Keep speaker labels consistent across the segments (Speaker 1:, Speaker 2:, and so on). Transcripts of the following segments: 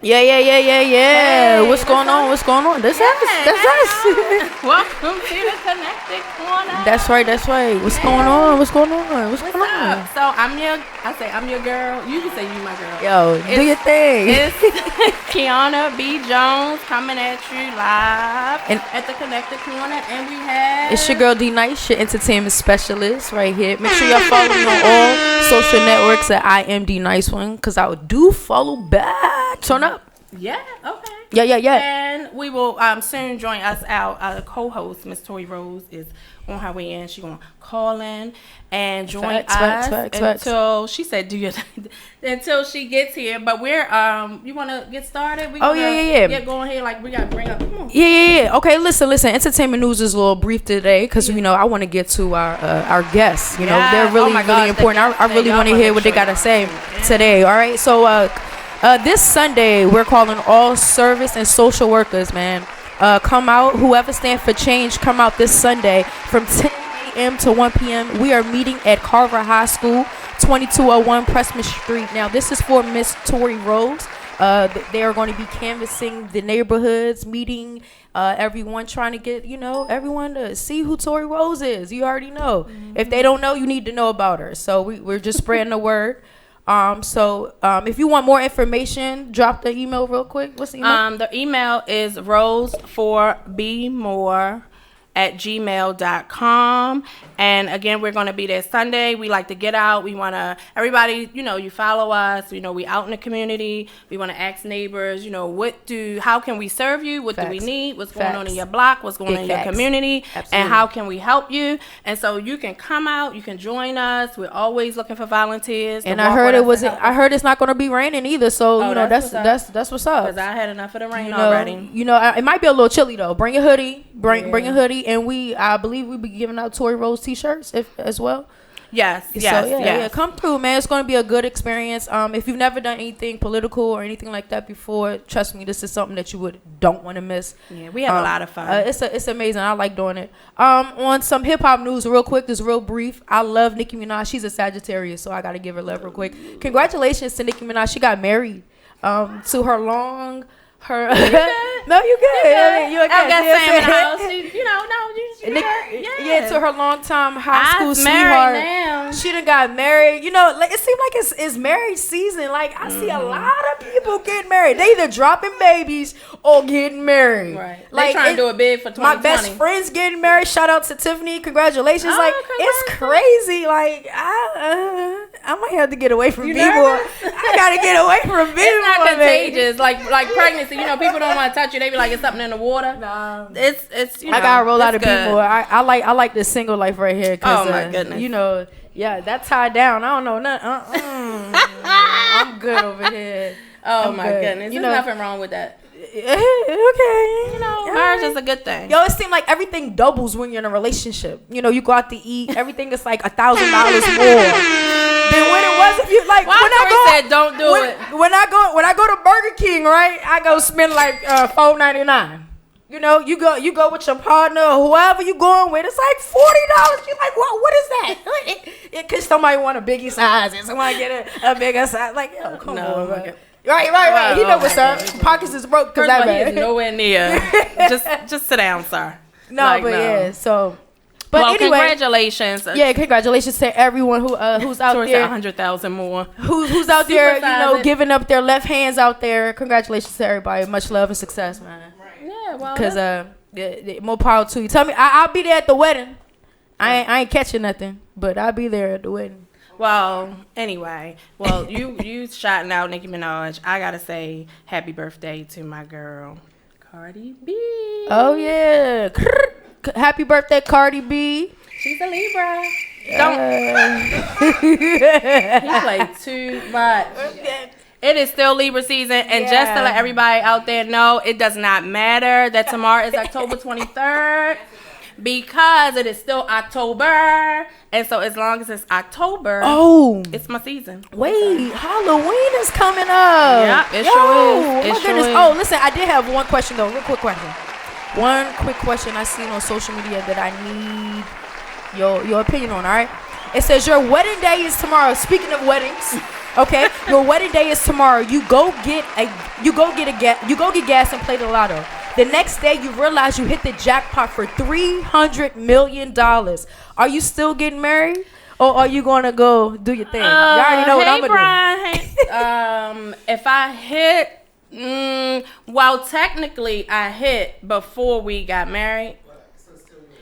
Speaker 1: Hey, what's going on? What's going on? That's us. That's us.
Speaker 2: Welcome to the Connected Corner.
Speaker 1: That's right. What's going on? What's going on? What's going on?
Speaker 2: So I'm your girl. You can say you my girl.
Speaker 1: Yo, do your thing.
Speaker 2: It's Kiana B. Jones coming at you live at the Connected Corner, and we have.
Speaker 1: It's your girl D Nice, your entertainment specialist right here. Make sure y'all follow me on all social networks at I am D Nice One, cause I do follow back. Turn up.
Speaker 2: Yeah. Okay.
Speaker 1: Yeah.
Speaker 2: And we will soon join us. Our co-host, Miss Tori Rose, is on her way in. She's gonna call in and join us until she said until she gets here. But we're you wanna get started?
Speaker 1: Yeah.
Speaker 2: Yeah, go ahead. Like we gotta bring up. Come on.
Speaker 1: Yeah. Okay, listen. Entertainment news is a little brief today because I want to get to our guests. They're really really important. I really want to hear what they gotta say today. All right, so. This Sunday, we're calling all service and social workers, man. Come out. Whoever stands for change, come out this Sunday from 10 a.m. to 1 p.m. We are meeting at Carver High School, 2201 Pressman Street. Now, this is for Miss Tori Rose. They are going to be canvassing the neighborhoods, meeting everyone, trying to get, everyone to see who Tori Rose is. You already know. Mm-hmm. If they don't know, you need to know about her. So we're just spreading the word. If you want more information, drop the email real quick. What's the email?
Speaker 2: The email is rose4bmore@gmail.com. And again, we're going to be there Sunday. We like to get out. We want to, everybody, you follow us. We out in the community. We want to ask neighbors, how can we serve you? What do we need? What's going on in your block? What's going on in your community?
Speaker 1: Absolutely.
Speaker 2: And how can we help you? And so you can come out. You can join us. We're always looking for volunteers.
Speaker 1: And I heard it's not going to be raining either. So, that's what's up.
Speaker 2: Because I had enough of the rain already.
Speaker 1: It might be a little chilly though. Bring your hoodie. Bring a hoodie. And I believe we'll be giving out Tori Rose t-shirts as well.
Speaker 2: Yes.
Speaker 1: Come through, man. It's going to be a good experience. If you've never done anything political or anything like that before, trust me, this is something that you don't want to miss.
Speaker 2: Yeah, we have a lot of fun.
Speaker 1: It's amazing. I like doing it. On some hip hop news, real quick, this real brief. I love Nicki Minaj. She's a Sagittarius, so I got to give her love real quick. Congratulations to Nicki Minaj. She got married to her long. No, you good. You okay?
Speaker 2: I got Sam in the house.
Speaker 1: To her longtime high school sweetheart.
Speaker 2: Now.
Speaker 1: She done got married. It seems like it's marriage season. Like I see a lot of people getting married. They either dropping babies or getting married.
Speaker 2: Right. Like trying to do it big for 2020.
Speaker 1: My best friend's getting married. Shout out to Tiffany. Congratulations. It's crazy. Like I might have to get away from people. I gotta get away from people.
Speaker 2: It's not contagious. Like pregnancy. People don't want to touch you. They be like, it's something in the water.
Speaker 1: Nah.
Speaker 2: It's
Speaker 1: I gotta roll out of people. I like this single life right here.
Speaker 2: Oh my goodness.
Speaker 1: That tied down. I don't know nothing. I'm good over here.
Speaker 2: My goodness. There's nothing wrong with that.
Speaker 1: Okay.
Speaker 2: Marriage is a good thing.
Speaker 1: It seems like everything doubles when you're in a relationship. You go out to eat. Everything is like $1,000 more than when it was if you like.
Speaker 2: Well, said don't do it.
Speaker 1: When I go to Burger King, right? I go spend like $4.99. You go with your partner or whoever you going with. It's like $40. You're like, what is that? Because somebody want a biggie size and somebody get a bigger size. Like, come on, man. Right. He know what's up. Pockets is broke because that
Speaker 2: man is nowhere near. just sit down, sir.
Speaker 1: So. But anyway,
Speaker 2: congratulations.
Speaker 1: Yeah, congratulations to everyone who's out there.
Speaker 2: 100,000 more.
Speaker 1: Who's out there, giving up their left hands out there. Congratulations to everybody. Much love and success, man.
Speaker 2: Right. Yeah, well.
Speaker 1: Because more power to you. Tell me, I'll be there at the wedding. I ain't catching nothing, but I'll be there at the wedding.
Speaker 2: Well, anyway, you shouting out Nicki Minaj. I gotta say, happy birthday to my girl, Cardi B.
Speaker 1: Oh yeah, happy birthday, Cardi B.
Speaker 2: She's a Libra. He played too much. It is still Libra season, and just to let everybody out there know, it does not matter that tomorrow is October 23rd. Because it is still October. And so as long as it's October, it's my season.
Speaker 1: Wait, Halloween is coming up.
Speaker 2: Yeah, it sure is.
Speaker 1: Oh, listen, I did have one question though. Real quick question. One quick question I seen on social media that I need your opinion on, all right? It says your wedding day is tomorrow. Speaking of weddings, Okay, your wedding day is tomorrow. You go get gas and play the lotto. The next day, you realize you hit the jackpot for $300 million. Are you still getting married, or are you gonna go do your thing? You already know what I'm gonna
Speaker 2: do. If I hit, well, technically, I hit before we got married,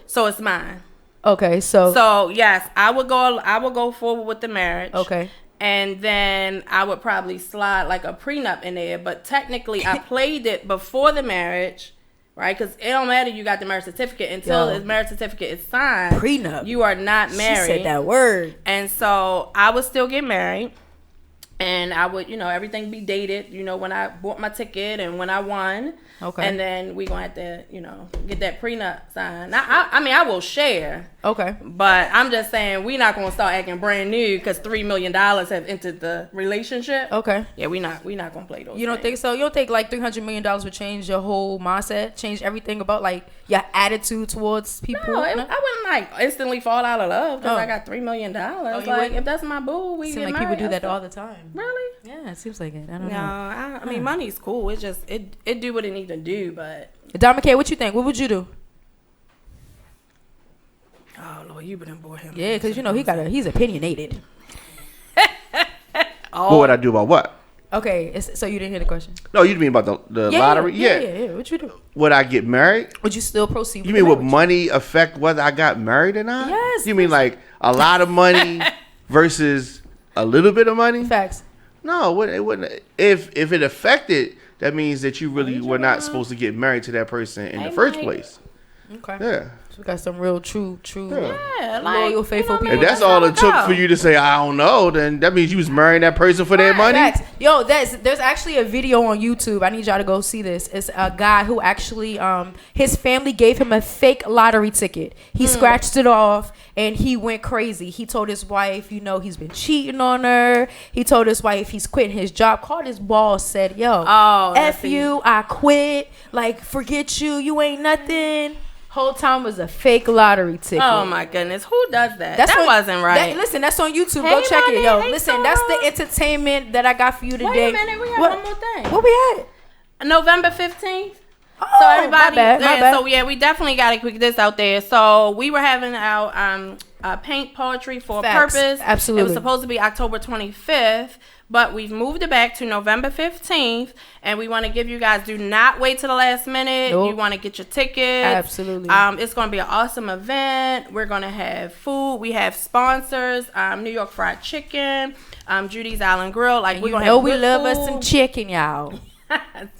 Speaker 2: so it's mine.
Speaker 1: Okay, so
Speaker 2: yes, I would go forward with the marriage.
Speaker 1: Okay.
Speaker 2: And then I would probably slide like a prenup in there. But technically, I played it before the marriage, right? Because it don't matter you got the marriage certificate until the marriage certificate is signed.
Speaker 1: Prenup.
Speaker 2: You are not married.
Speaker 1: She said that word.
Speaker 2: And so I would still get married. And I would, everything be dated, when I bought my ticket and when I won. Okay. And then we going to have to, get that prenup signed. I mean, I will share.
Speaker 1: Okay.
Speaker 2: But I'm just saying we not going to start acting brand new because $3 million have entered the relationship.
Speaker 1: Okay.
Speaker 2: Yeah, we not going to play those.
Speaker 1: You don't think so? You don't think like $300 million would change your whole mindset, change everything about like your attitude towards people?
Speaker 2: No, I wouldn't like instantly fall out of love because I got $3 million. If that's my boo, we get
Speaker 1: like
Speaker 2: married.
Speaker 1: People do that all the time.
Speaker 2: Really?
Speaker 1: Yeah, it seems like it. I don't know.
Speaker 2: I mean, money's cool. It's just it do what it need to do, but.
Speaker 1: Don McKay, what you think? What would you do?
Speaker 2: Oh Lord, you been bore him.
Speaker 1: Yeah, because he's opinionated.
Speaker 3: What would I do about what?
Speaker 1: Okay, so you didn't hear the question?
Speaker 3: No, you mean about the lottery?
Speaker 1: Yeah. What you do?
Speaker 3: Would I get married?
Speaker 1: Would you still proceed?
Speaker 3: You mean would money affect whether I got married or not?
Speaker 1: Yes.
Speaker 3: You mean like a lot of money versus a little bit of money?
Speaker 1: Facts.
Speaker 3: No, it wouldn't. If it affected, that means that you really were not supposed to get married to that person in the first place.
Speaker 1: Okay.
Speaker 3: Yeah.
Speaker 1: So we got some real true,
Speaker 2: yeah,
Speaker 1: loyal, faithful people.
Speaker 3: If that's all it took for you to say, I don't know, then that means you was marrying that person for their money.
Speaker 1: Facts. Yo, there's actually a video on YouTube. I need y'all to go see this. It's a guy who actually, his family gave him a fake lottery ticket. He scratched it off and he went crazy. He told his wife, he's been cheating on her. He told his wife he's quitting his job. Called his boss, said, yo, F you, I quit. Like, forget you. You ain't nothing. Whole time was a fake lottery ticket.
Speaker 2: Oh my goodness, who does that? That wasn't right.
Speaker 1: Listen, that's on YouTube. Go check it, yo. Listen, that's the entertainment that I got for you today.
Speaker 2: Wait a minute, we got one more thing.
Speaker 1: Where we at?
Speaker 2: November 15th.
Speaker 1: Oh,
Speaker 2: so everybody,
Speaker 1: my bad.
Speaker 2: So yeah, we definitely got to quick this out there. So we were having our paint poetry for a purpose.
Speaker 1: Absolutely.
Speaker 2: It was supposed to be October 25th. But we've moved it back to November 15th, and we want to give you guys, do not wait till the last minute. Nope. You want to get your tickets.
Speaker 1: Absolutely.
Speaker 2: It's going to be an awesome event. We're going to have food. We have sponsors, New York Fried Chicken, Judy's Island Grill. Like, we're going to have
Speaker 1: we love us some chicken, y'all.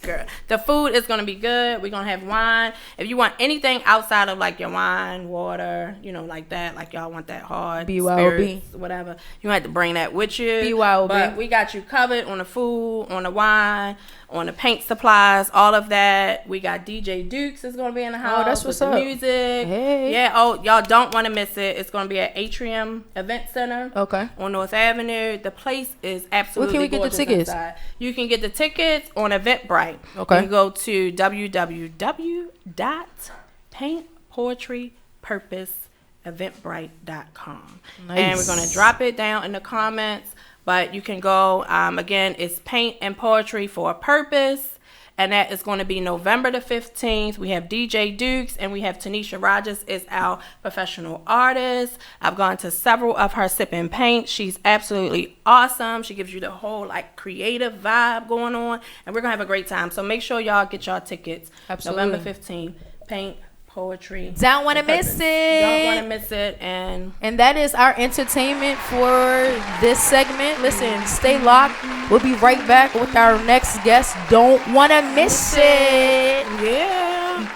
Speaker 2: Girl, the food is going to be good. We're going to have wine. If you want anything outside of like your wine, water, like that, like y'all want that hard spirits, whatever, you have to bring that with you.
Speaker 1: BYOB.
Speaker 2: But we got you covered on the food, on the wine, on the paint supplies, all of that. We got DJ Dukes is going to be in the house.
Speaker 1: Oh, that's what's
Speaker 2: with
Speaker 1: up.
Speaker 2: The music.
Speaker 1: Hey.
Speaker 2: Yeah. Oh, y'all don't want to miss it. It's going to be at Atrium Event Center.
Speaker 1: Okay.
Speaker 2: On North Avenue. The place is absolutely
Speaker 1: Where can we get the tickets?
Speaker 2: Inside. You can get the tickets on Eventbrite.
Speaker 1: Okay.
Speaker 2: You go to www.paintpoetrypurposeeventbrite.com.
Speaker 1: Nice.
Speaker 2: And we're going to drop it down in the comments. But you can go, again, it's Paint and Poetry for a Purpose. And that is going to be November the 15th. We have DJ Dukes and we have Tanisha Rogers is our professional artist. I've gone to several of her sip and paint. She's absolutely awesome. She gives you the whole like creative vibe going on. And we're going to have a great time. So make sure y'all get y'all tickets.
Speaker 1: Absolutely.
Speaker 2: November 15th. Paint, poetry.
Speaker 1: Don't want to miss it.
Speaker 2: Don't want to miss it. And
Speaker 1: that is our entertainment for this segment. Listen, stay locked. We'll be right back with our next guest. Don't want to miss it.
Speaker 2: Yeah.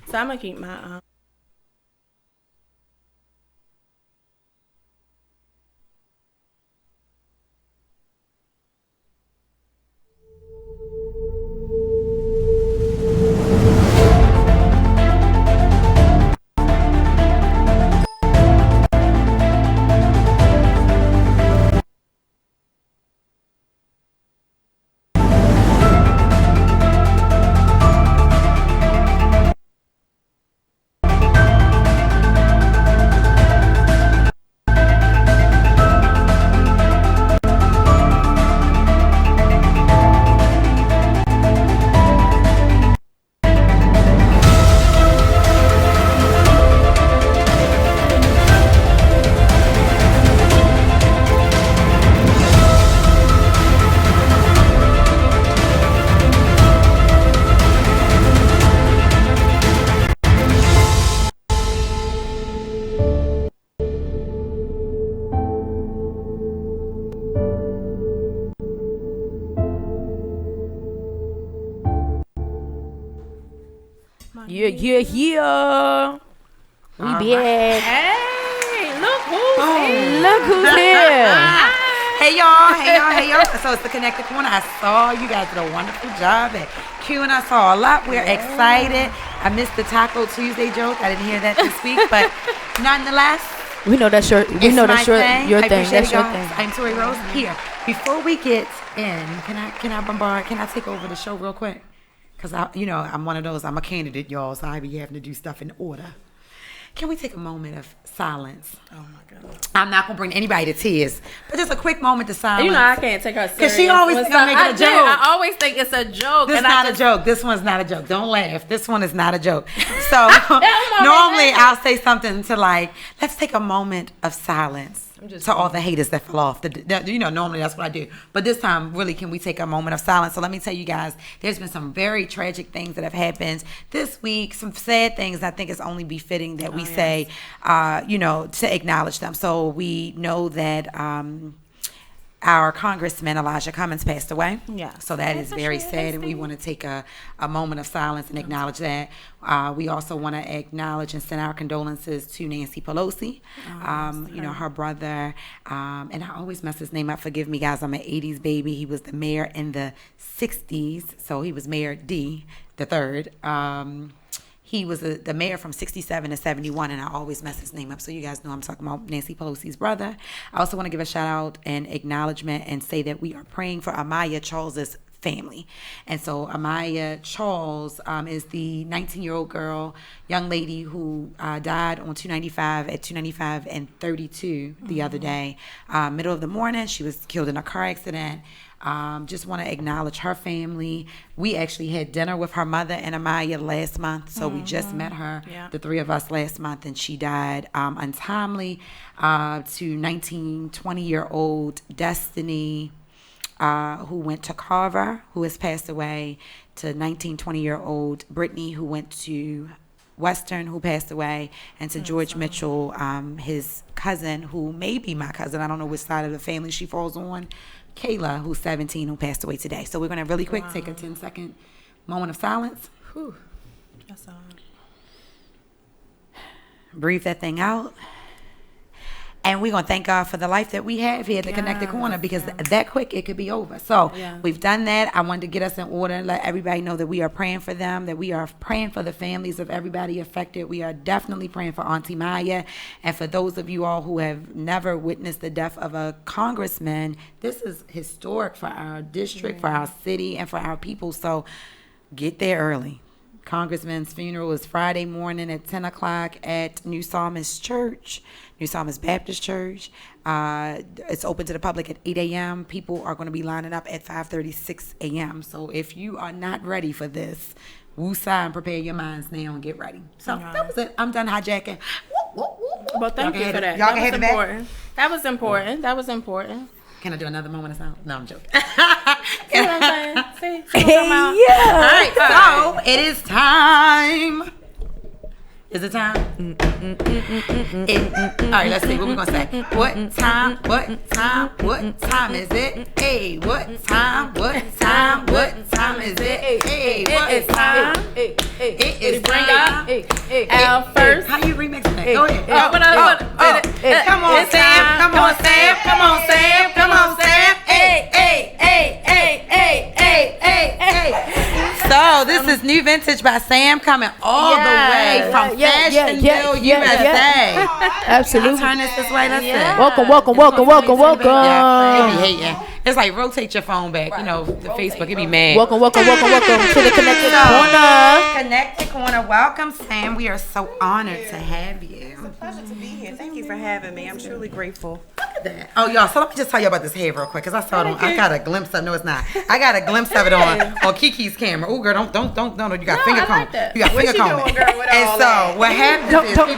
Speaker 2: So I'm going to keep my...
Speaker 1: Yeah. We back.
Speaker 2: Hey, look who's here.
Speaker 1: Look who's here.
Speaker 4: Hey y'all. So it's the Connected Corner. I saw you guys did a wonderful job at queuing us all up. We're excited. I missed the Taco Tuesday joke. I didn't hear that this week, but nonetheless,
Speaker 1: we know that's your thing. That's your thing.
Speaker 4: I'm Tori Rose here. Before we get in, can I take over the show real quick? Because I'm one of those. I'm a candidate, y'all. So I be having to do stuff in order. Can we take a moment of silence?
Speaker 2: Oh my God.
Speaker 4: I'm not gonna bring anybody to tears, but just a quick moment of silence.
Speaker 2: You know I can't take her serious.
Speaker 4: Because she always gonna make it a joke.
Speaker 2: I always think it's a joke.
Speaker 4: This is not a joke. This one's not a joke. Don't laugh. This one is not a joke. So normally I'll say something to like, let's take a moment of silence. To all the haters that fell off. Normally that's what I do. But this time, really, can we take a moment of silence? So let me tell you guys, there's been some very tragic things that have happened this week, some sad things. I think it's only befitting that we say, to acknowledge them. So we know that our Congressman Elijah Cummings passed away.
Speaker 2: Yeah.
Speaker 4: So that is very sad, and we want to take a moment of silence and acknowledge that. We also want to acknowledge and send our condolences to Nancy Pelosi, her brother, and I always mess his name up. Forgive me, guys. I'm an 80s baby. He was the mayor in the 60s, so he was Mayor D, the third. He was the mayor from 67 to 71, and I always mess his name up. So you guys know I'm talking about Nancy Pelosi's brother. I also want to give a shout out and acknowledgement and say that we are praying for Amaya Charles's family. And so Amaya Charles is the 19-year-old young lady who died on 295 at 295 and 32 the other day. Middle of the morning, she was killed in a car accident. Just want to acknowledge her family. We actually had dinner with her mother and Amaya last month, so we just met her, the three of us last month, and she died untimely to 20-year-old Destiny, who went to Carver, who has passed away, to 20-year-old Brittany, who went to Western, who passed away, and to George Mitchell, his cousin, who may be my cousin. I don't know which side of the family she falls on. Kayla, who's 17, who passed away today. So we're going to really quick take a 10-second moment of silence.
Speaker 2: Whew. That's all.
Speaker 4: Breathe that thing out. And we're going to thank God for the life that we have here at the Connected Corner, because that quick, it could be over. So we've done that. I wanted to get us in order and let everybody know that we are praying for them, that we are praying for the families of everybody affected. We are definitely praying for Auntie Maya. And for those of you all who have never witnessed the death of a congressman, this is historic for our district, for our city, and for our people. So get there early. Congressman's funeral is Friday morning at 10 o'clock at New Psalmist Church, New Psalmist Baptist Church. It's open to the public at 8 a.m. People are going to be lining up at 5:36 a.m. So if you are not ready for this, woosah and prepare your minds now and get ready. So that was it. I'm done hijacking.
Speaker 2: Well, thank you for that.
Speaker 4: Y'all can have it back.
Speaker 2: That was important.
Speaker 4: Can I do another moment of silence? No, I'm joking.
Speaker 2: See what I'm saying? See?
Speaker 4: All right, so it is time. Is it time? All right, let's see. What we gonna say? What time is it? Hey, what time is it? Hey,
Speaker 2: It's time.
Speaker 4: It is
Speaker 2: Bring
Speaker 4: time.
Speaker 2: up our first.
Speaker 4: How you remix that? Go ahead.
Speaker 2: Come on, Sam. Hey.
Speaker 4: So this is New Vintage by Sam, coming all the way from Fashionville, USA.
Speaker 1: Absolutely.
Speaker 4: Turn this way. Let's see.
Speaker 1: Welcome.
Speaker 4: Yeah, it be hating. It's like rotate your phone back. You know, the Facebook, it be mad.
Speaker 1: Welcome to the Connected Corner.
Speaker 4: Connected Corner. Welcome, Sam. We are so honored to have you.
Speaker 5: It's a pleasure to be here. Thank you for having me. I'm truly grateful.
Speaker 4: Look at that. Oh, y'all. So let me just tell you about this hair real quick, because I saw it on. I got a glimpse of. No, it's not. I got a glimpse of it on Kiki's camera. Oh, girl, don't. You got finger comb.
Speaker 2: Like
Speaker 4: you got finger comb. And so what happens is
Speaker 1: Don't.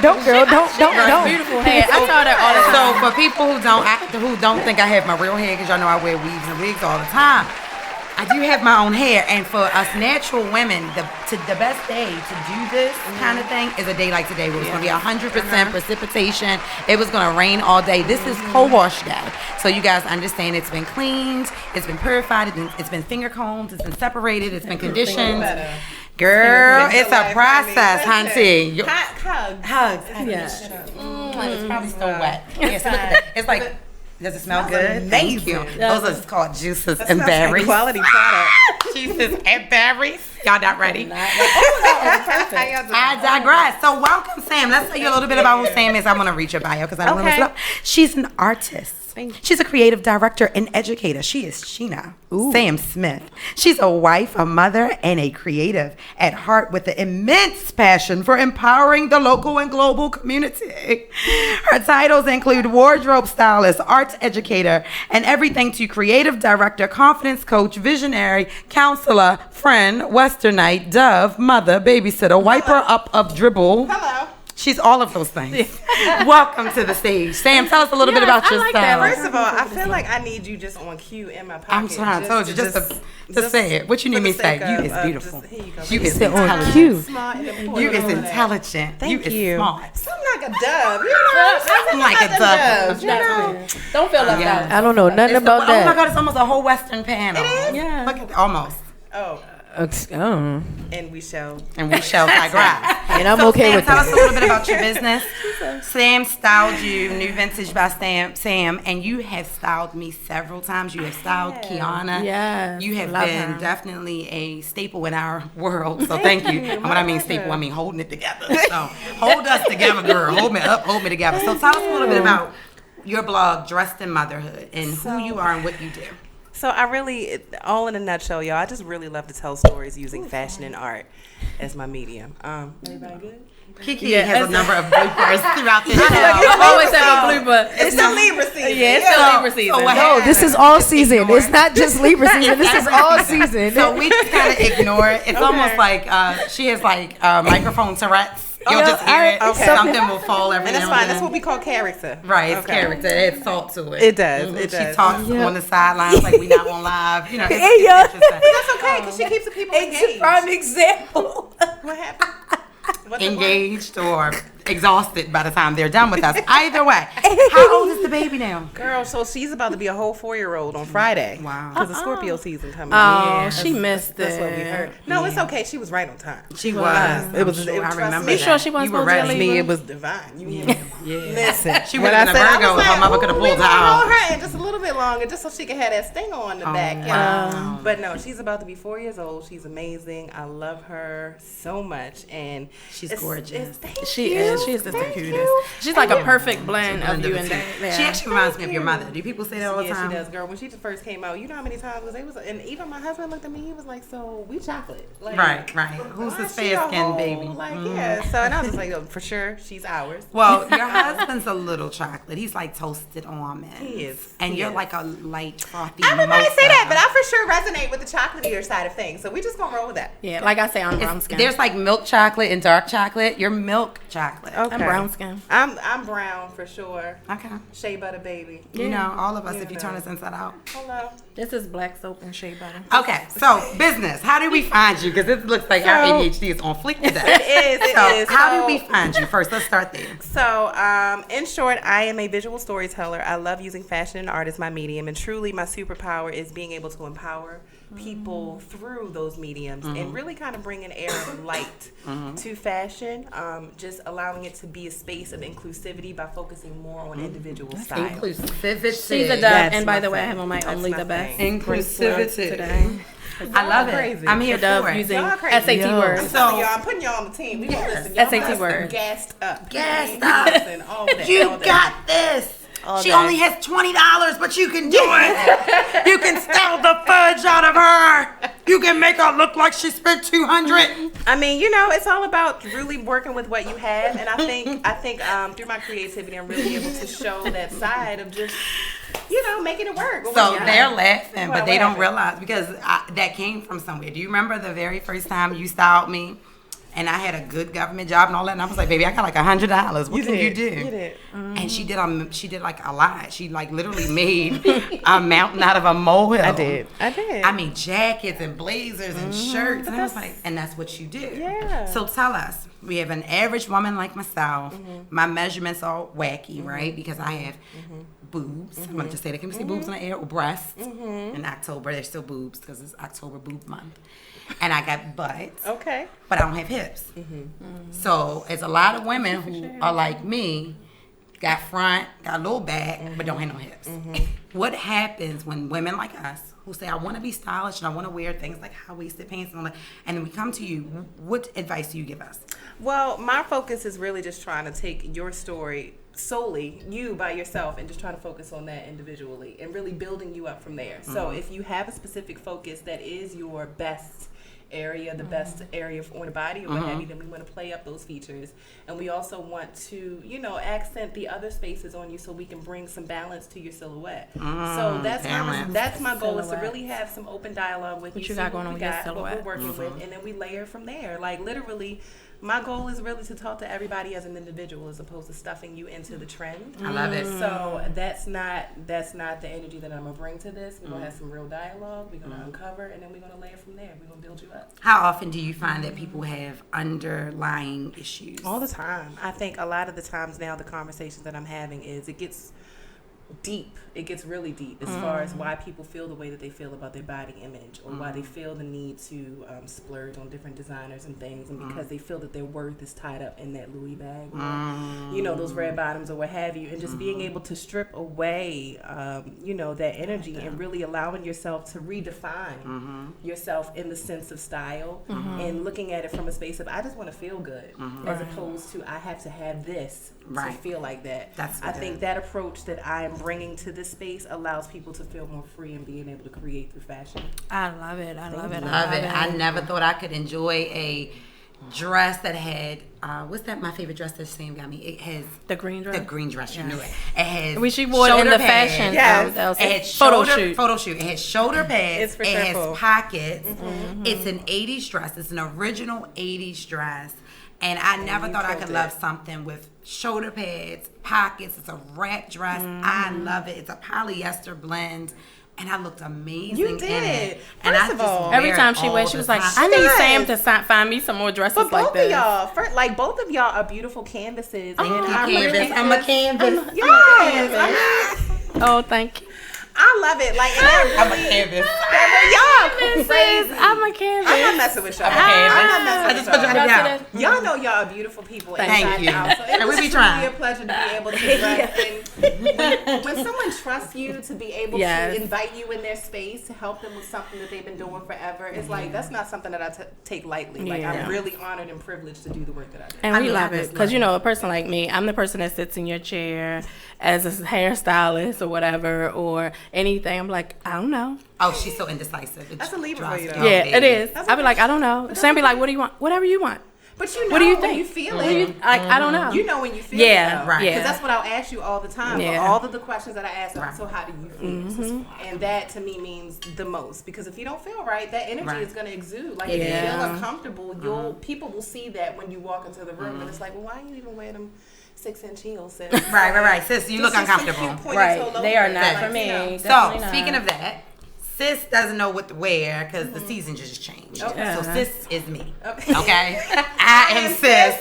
Speaker 2: Beautiful hair. I saw that all the time.
Speaker 4: So for people who don't think I have my real hair, because y'all know I wear weaves and wigs all the time, I do have my own hair. And for us natural women, the best day to do this kind of thing is a day like today, where it's going to be 100% precipitation. It was going to rain all day. This is co-wash day. So you guys understand, it's been cleaned, it's been purified, it's been finger combed, it's been separated, it's been conditioned. Girl, it's a process, hunty.
Speaker 5: Hugs.
Speaker 2: Yeah.
Speaker 4: It's probably still wet. Yes, look at that. It's like, does it smell good? Thank you. Those are called juices and berries.
Speaker 5: Quality product.
Speaker 4: Juices and berries. Y'all not ready? I digress. So welcome, Sam. Let's tell you a little bit about who Sam is. I want to read your bio because I don't know what's up. She's an artist. She's a creative director and educator. She is Sheena Sam Smith. She's a wife, a mother, and a creative at heart with an immense passion for empowering the local and global community. Her titles include wardrobe stylist, arts educator, and everything to creative director, confidence coach, visionary, counselor, friend, westernite, dove, mother, babysitter, wiper up of dribble.
Speaker 5: Hello.
Speaker 4: She's all of those things. Welcome to the stage. Sam, tell us a little bit about yourself.
Speaker 5: First of all, I feel like I need you just on cue in my pocket.
Speaker 4: I'm trying to told you just to say it. What you need me to say? You is beautiful. You is
Speaker 1: on cue.
Speaker 4: You is intelligent.
Speaker 5: Thank
Speaker 4: you.
Speaker 5: you.
Speaker 4: Is smart.
Speaker 5: Something like a dove. You know,
Speaker 4: Something like a dove.
Speaker 5: You know.
Speaker 2: Don't feel left out.
Speaker 1: I don't know nothing about that.
Speaker 4: Oh my God, it's almost a whole Western panel.
Speaker 5: It is?
Speaker 2: Yeah.
Speaker 4: Look at almost.
Speaker 5: Oh.
Speaker 1: Oh.
Speaker 5: And we shall
Speaker 4: digress.
Speaker 1: And I'm
Speaker 4: So,
Speaker 1: okay
Speaker 4: Sam,
Speaker 1: with
Speaker 4: tell
Speaker 1: that.
Speaker 4: us a little bit about your business. Sam styled you, New Vintage by Sam, and you have styled me several times. You have styled Kiana.
Speaker 1: Yes,
Speaker 4: You have
Speaker 1: love
Speaker 4: been
Speaker 1: her.
Speaker 4: definitely a staple in our world. So thank you. And when I mean staple, I mean holding it together. So hold us together, girl. Hold me up, hold me together. So tell us a little bit about your blog, Dressed in Motherhood, and who you are and what you do.
Speaker 5: So I really, all in a nutshell, y'all, I just really love to tell stories using fashion and art as my medium. Everybody good?
Speaker 4: Kiki has a number of bloopers throughout the show.
Speaker 2: You always have a blooper.
Speaker 5: It's the Libra season.
Speaker 2: Yeah, it's still Libra season.
Speaker 1: No, this is all season. It's not just Libra season. This is all season.
Speaker 4: So we just kind of ignore it. It's almost like she has like microphone Tourette's. You'll just hear it.
Speaker 5: Okay.
Speaker 4: Something will fall every
Speaker 5: And that's
Speaker 4: now
Speaker 5: fine.
Speaker 4: and
Speaker 5: That's
Speaker 4: then.
Speaker 5: what we call character.
Speaker 4: Right, it's
Speaker 5: Okay.
Speaker 4: character. It adds salt to it.
Speaker 5: It does. It
Speaker 4: She
Speaker 5: does.
Speaker 4: talks on the sidelines like we not on live. You know, it's
Speaker 1: Hey, yo.
Speaker 4: interesting.
Speaker 5: That's okay because she keeps the people engaged.
Speaker 1: example.
Speaker 5: What happened? What the
Speaker 4: Engaged or exhausted by the time they're done with us. Either way. How old is the baby now?
Speaker 5: Girl, so she's about to be a whole 4-year-old on Friday.
Speaker 4: Wow.
Speaker 5: Because the Scorpio season coming.
Speaker 2: Oh, she missed it.
Speaker 5: That's what we heard. No, it's okay. She was right on time.
Speaker 4: She was.
Speaker 5: It was.
Speaker 4: Sure, I
Speaker 5: trust
Speaker 4: remember
Speaker 5: me.
Speaker 2: You sure she wasn't
Speaker 4: You were
Speaker 2: supposed to
Speaker 4: ready.
Speaker 2: leave?
Speaker 5: Me, it was divine. You hear me? Listen,
Speaker 4: She
Speaker 5: when
Speaker 4: would have
Speaker 5: I
Speaker 4: been a
Speaker 5: said, I
Speaker 4: Virgo
Speaker 5: was
Speaker 4: if her
Speaker 5: like,
Speaker 4: mother could have
Speaker 5: "Ooh,
Speaker 4: pulled
Speaker 5: we
Speaker 4: her
Speaker 5: gonna hold
Speaker 4: out.
Speaker 5: her in just a little bit longer, just so she can have that sting on the back. You
Speaker 4: wow.
Speaker 5: know? But no, she's about to be 4 years old. She's amazing. I love her so much, and
Speaker 4: She's gorgeous.
Speaker 2: She is. She is just the cutest. She's like a perfect blend of you and that.
Speaker 4: She actually reminds me of your mother. Do people say that all the
Speaker 5: Yeah,
Speaker 4: time?
Speaker 5: she does, girl. When she first came out, you know how many times they was, and even my husband looked at me. He was like, "So we chocolate, like,
Speaker 4: Right. Who's
Speaker 5: why
Speaker 4: this
Speaker 5: is she a
Speaker 4: fair-skinned
Speaker 5: whole,
Speaker 4: baby?
Speaker 5: Like, yeah." So and I was just like, "Oh, for sure, she's ours."
Speaker 4: Well, your husband's a little chocolate. He's like toasted almond.
Speaker 5: He is.
Speaker 4: And
Speaker 5: He
Speaker 4: you're
Speaker 5: is.
Speaker 4: like a light frothy
Speaker 5: Everybody
Speaker 4: mocha.
Speaker 5: say that, but I for sure resonate with the chocolatier side of things. So we just gonna roll with that.
Speaker 2: Yeah, like I say, I'm brown skin.
Speaker 4: There's like milk chocolate and dark chocolate. You're milk chocolate.
Speaker 5: Okay.
Speaker 2: I'm brown skin.
Speaker 5: I'm brown for sure.
Speaker 4: Okay.
Speaker 5: Shea butter baby.
Speaker 4: You know, all of us, if you
Speaker 5: Yeah.
Speaker 4: turn us inside out.
Speaker 5: Hello.
Speaker 2: This is black soap and shea butter.
Speaker 4: Okay, so business. How do we find you? Because it looks like our ADHD is on fleek today.
Speaker 5: It is. It
Speaker 4: So
Speaker 5: is.
Speaker 4: how do
Speaker 5: So-
Speaker 4: we find you? First, let's start there.
Speaker 5: So, in short, I am a visual storyteller. I love using fashion and art as my medium, and truly my superpower is being able to empower people through those mediums and really kind of bring an air of light to fashion, just allowing it to be a space of inclusivity by focusing more on individual style.
Speaker 4: Inclusivity.
Speaker 2: She's a dove,
Speaker 5: That's
Speaker 2: and by
Speaker 5: my
Speaker 2: the way, I
Speaker 5: thing.
Speaker 2: have on my
Speaker 5: That's
Speaker 2: Only
Speaker 5: my
Speaker 2: the Best.
Speaker 5: thing.
Speaker 4: Inclusivity.
Speaker 2: Today.
Speaker 4: I love it.
Speaker 5: Crazy.
Speaker 4: I'm here
Speaker 2: The dove
Speaker 4: for it.
Speaker 2: using
Speaker 5: Y'all crazy.
Speaker 2: SAT
Speaker 1: Yo.
Speaker 2: words.
Speaker 5: I'm telling y'all, I'm putting y'all on the team. We gonna listen. Y'all
Speaker 2: SAT
Speaker 5: must
Speaker 2: words.
Speaker 5: Gassed up.
Speaker 4: Gassed up.
Speaker 5: Listen, all day,
Speaker 4: You
Speaker 5: all day.
Speaker 4: got this.
Speaker 5: All
Speaker 4: She
Speaker 5: day.
Speaker 4: only has $20, but you can do it. You can steal the fudge out of her. You can make her look like she spent $200.
Speaker 5: I mean, you know, it's all about really working with what you have, and I think through my creativity, I'm really able to show that side of just, you know, making it work. with what
Speaker 4: So
Speaker 5: you
Speaker 4: they're
Speaker 5: have.
Speaker 4: laughing, but
Speaker 5: What
Speaker 4: they don't
Speaker 5: happened?
Speaker 4: realize because that came from somewhere. Do you remember the very first time you styled me? And I had a good government job and all that, and I was like, "Baby, I got like $100. What can you do?"
Speaker 5: You did.
Speaker 4: And she did like a lot. She like literally made a mountain out of a molehill.
Speaker 5: I did.
Speaker 4: I mean, jackets and blazers and shirts, and I was like, and that's what you do.
Speaker 5: Yeah.
Speaker 4: So tell us, we have an average woman like myself. My measurements are wacky, right? Because I have boobs. I'm going to just say that. Can we see boobs on the air? Or breasts. In October, they're still boobs because it's October boob month. And I got butts.
Speaker 5: Okay.
Speaker 4: But I don't have hips. So it's a lot of women who are like me, got front, got a little back, but don't have no hips. What happens when women like us who say, I want to be stylish and I want to wear things like high-waisted pants and all that, and then we come to you, what advice do you give us?
Speaker 5: Well, my focus is really just trying to take your story solely, you by yourself, and just trying to focus on that individually and really building you up from there. So if you have a specific focus that is your best area, the best area on the body or what have you, then we want to play up those features. And we also want to, accent the other spaces on you so we can bring some balance to your silhouette. So that's my goal, is to really have some open dialogue with you.
Speaker 2: What you got going on with your silhouette?
Speaker 5: What we're working with, and then we layer from there. Like literally, my goal is really to talk to everybody as an individual as opposed to stuffing you into the trend.
Speaker 4: I love it.
Speaker 5: So that's not the energy that I'm gonna bring to this. We're gonna have some real dialogue. We're gonna uncover, and then we're gonna layer from there. We're gonna build you up.
Speaker 4: How often do you find that people have underlying issues?
Speaker 5: All the time. I think a lot of the times now the conversations that I'm having is it gets deep. It gets really deep as far as why people feel the way that they feel about their body image, or why they feel the need to splurge on different designers and things, and because they feel that their worth is tied up in that Louis bag, or, those red bottoms or what have you, and just being able to strip away, that energy and really allowing yourself to redefine yourself in the sense of style and looking at it from a space of I just want to feel good as opposed to I have to have this to feel like that. I think that approach that I am bringing to this space allows people to feel more free and being able to create through fashion.
Speaker 2: I love it.
Speaker 4: Love it. I never thought I could enjoy a dress that had what's that? My favorite dress that Sam got me. It has
Speaker 2: the green dress.
Speaker 4: The green dress. You knew it. It has.
Speaker 2: She wore it in the fashion.
Speaker 4: Yes. It had photo shoot. It has shoulder pads.
Speaker 5: It
Speaker 4: has pockets. It's an 80s dress. It's an original 80s dress. And I never thought I could love something with shoulder pads, pockets. It's a wrap dress. I love it. It's a polyester blend. And I looked amazing
Speaker 5: You did.
Speaker 4: in it.
Speaker 5: First of all,
Speaker 2: every time she wears, she was like, I need Sam to find me some more dresses
Speaker 5: but
Speaker 2: like this.
Speaker 5: Both of y'all are beautiful canvases.
Speaker 4: I'm a canvas.
Speaker 2: Oh, thank you.
Speaker 5: I love it.
Speaker 4: I'm a canvas.
Speaker 5: Y'all crazy.
Speaker 2: I'm a canvas.
Speaker 5: I'm not messing with y'all.
Speaker 4: I just put you
Speaker 5: Y'all know y'all are beautiful people.
Speaker 4: Thank you.
Speaker 5: Out. So it was
Speaker 4: be trying.
Speaker 5: really a pleasure to be able to dress. And when someone trusts you to be able to invite you in their space to help them with something that they've been doing forever, it's like that's not something that I take lightly. Like I'm really honored and privileged to do the work that I do.
Speaker 2: And we love it because a person like me, I'm the person that sits in your chair as a hairstylist or whatever or anything. I'm like, I don't know.
Speaker 4: Oh, she's so indecisive.
Speaker 5: That's a Libra for you, though.
Speaker 2: Yeah, it is. I'll be like, I don't know. Sam be like, what do you want? Whatever you want.
Speaker 5: But you know
Speaker 2: what do you
Speaker 5: when
Speaker 2: think?
Speaker 5: you feel it.
Speaker 2: I don't know.
Speaker 5: You know when you feel
Speaker 2: it.
Speaker 5: Right.
Speaker 2: Yeah.
Speaker 5: Because that's what I'll ask you all the time.
Speaker 2: Yeah.
Speaker 5: All of the questions that I ask are, so how do you feel? And that to me means the most. Because if you don't feel right, that energy is going to exude. Like if you feel uncomfortable, people will see that when you walk into the room. And it's like, well, why are you even wearing them 6-inch heels, sis?
Speaker 4: Right. Sis, you look uncomfortable.
Speaker 2: Right. They are not for me.
Speaker 4: So, speaking of that, sis doesn't know what to wear because the season just changed. So sis is me. Okay? I am sis.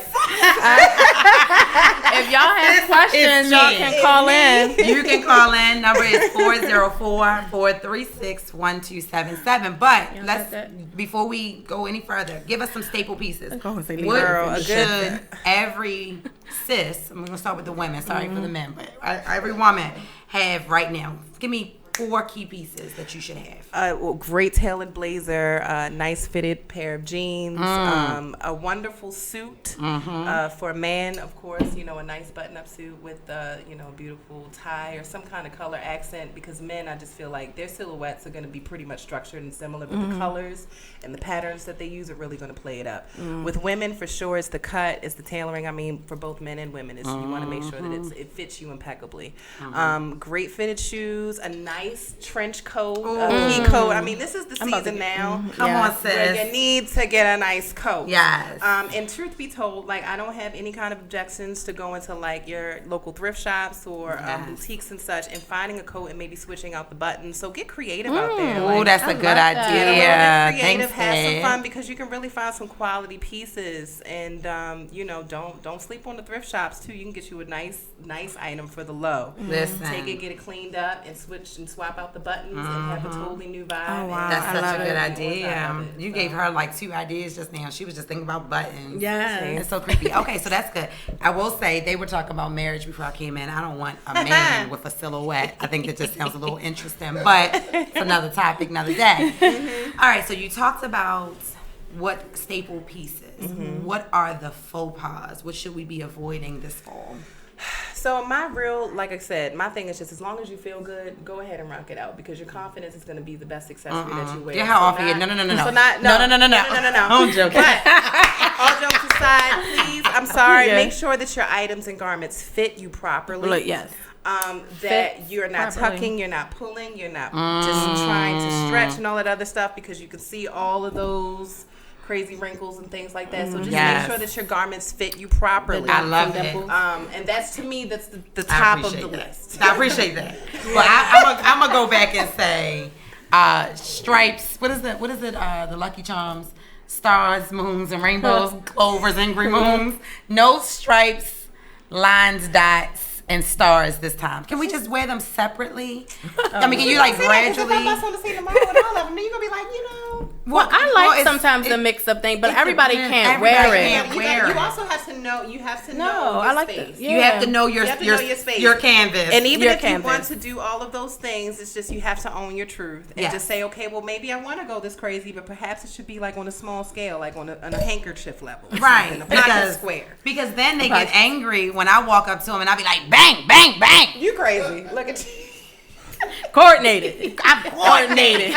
Speaker 2: If y'all have questions, y'all can call in.
Speaker 4: You can call in. Number is 404-436-1277. But before we go any further, give us some staple pieces. What should every sis, I'm going to start with the women, sorry for the men, but every woman have right now? Give me 4 key pieces that you should have.
Speaker 5: Great tailored blazer, nice fitted pair of jeans, a wonderful suit for a man, of course, a nice button-up suit with a beautiful tie or some kind of color accent, because men, I just feel like their silhouettes are going to be pretty much structured and similar, but the colors and the patterns that they use are really going to play it up. With women, for sure, it's the cut, it's the tailoring. I mean, for both men and women, you want to make sure that it fits you impeccably. Great fitted shoes, a nice nice trench coat, pea coat. I mean, this is the season now.
Speaker 4: Come on, sis.
Speaker 5: You need to get a nice coat.
Speaker 4: Yes.
Speaker 5: And truth be told, like, I don't have any kind of objections to going to like your local thrift shops or boutiques and such and finding a coat and maybe switching out the buttons. So get creative out there.
Speaker 4: Oh,
Speaker 5: Like,
Speaker 4: that's a good idea.
Speaker 5: get creative,
Speaker 4: Thanks,
Speaker 5: have some
Speaker 4: Ed.
Speaker 5: fun, because you can really find some quality pieces. And you know, don't sleep on the thrift shops too. You can get you a nice item for the low.
Speaker 4: Listen.
Speaker 5: Take it, get it cleaned up, and switch and swap out the buttons and have a totally new vibe.
Speaker 1: Oh, wow.
Speaker 4: That's
Speaker 1: I
Speaker 4: such
Speaker 1: love
Speaker 4: a good
Speaker 1: it.
Speaker 4: idea. You gave her like 2 ideas just now. She was just thinking about buttons.
Speaker 2: Yes.
Speaker 4: It's so creepy. Okay, so that's good. I will say they were talking about marriage before I came in. I don't want a man with a silhouette. I think that just sounds a little interesting, but it's another topic, another day. All right, so you talked about what staple pieces. What are the faux pas? What should we be avoiding this fall?
Speaker 5: So my real, like I said, my thing is just as long as you feel good, go ahead and rock it out, because your confidence is going to be the best accessory that you wear.
Speaker 4: Yeah, how
Speaker 5: So
Speaker 4: often? No.
Speaker 5: So no.
Speaker 4: No. I'm joking.
Speaker 5: But all jokes aside, please, I'm sorry, make sure that your items and garments fit you properly.
Speaker 2: Look, yes.
Speaker 5: That you're not tucking, you're not pulling, you're not just trying to stretch and all that other stuff, because you can see all of those crazy wrinkles and things like that. So just make sure that your garments fit you properly.
Speaker 4: I love it.
Speaker 5: And that's, to me, that's the top of the list.
Speaker 4: I appreciate that. Well, I'm gonna go back and say stripes. What is it? The Lucky Charms, stars, moons, and rainbows, clovers, and green moons. No stripes, lines, dots, and stars this time. Can we just wear them separately? I mean, can you like gradually?
Speaker 5: If I bust on the scene tomorrow with all of them, then you're gonna be like, you know.
Speaker 2: Well, I like sometimes the mix up thing, but everybody can't wear it.
Speaker 5: You also have to know. You have to know.
Speaker 2: I like
Speaker 5: space.
Speaker 2: that.
Speaker 4: You have to know your
Speaker 5: space.
Speaker 4: your canvas.
Speaker 5: And even
Speaker 2: Your
Speaker 5: if you
Speaker 2: canvas.
Speaker 5: want to do all of those things, it's just you have to own your truth and just say, okay, well, maybe I want to go this crazy, but perhaps it should be like on a small scale, like on a handkerchief level,
Speaker 4: Right,
Speaker 5: a pocket square.
Speaker 4: Because then they get angry when I walk up to them and I be like, bang, bang, bang.
Speaker 5: You crazy? Look at you.
Speaker 2: Coordinated.
Speaker 4: I'm coordinated.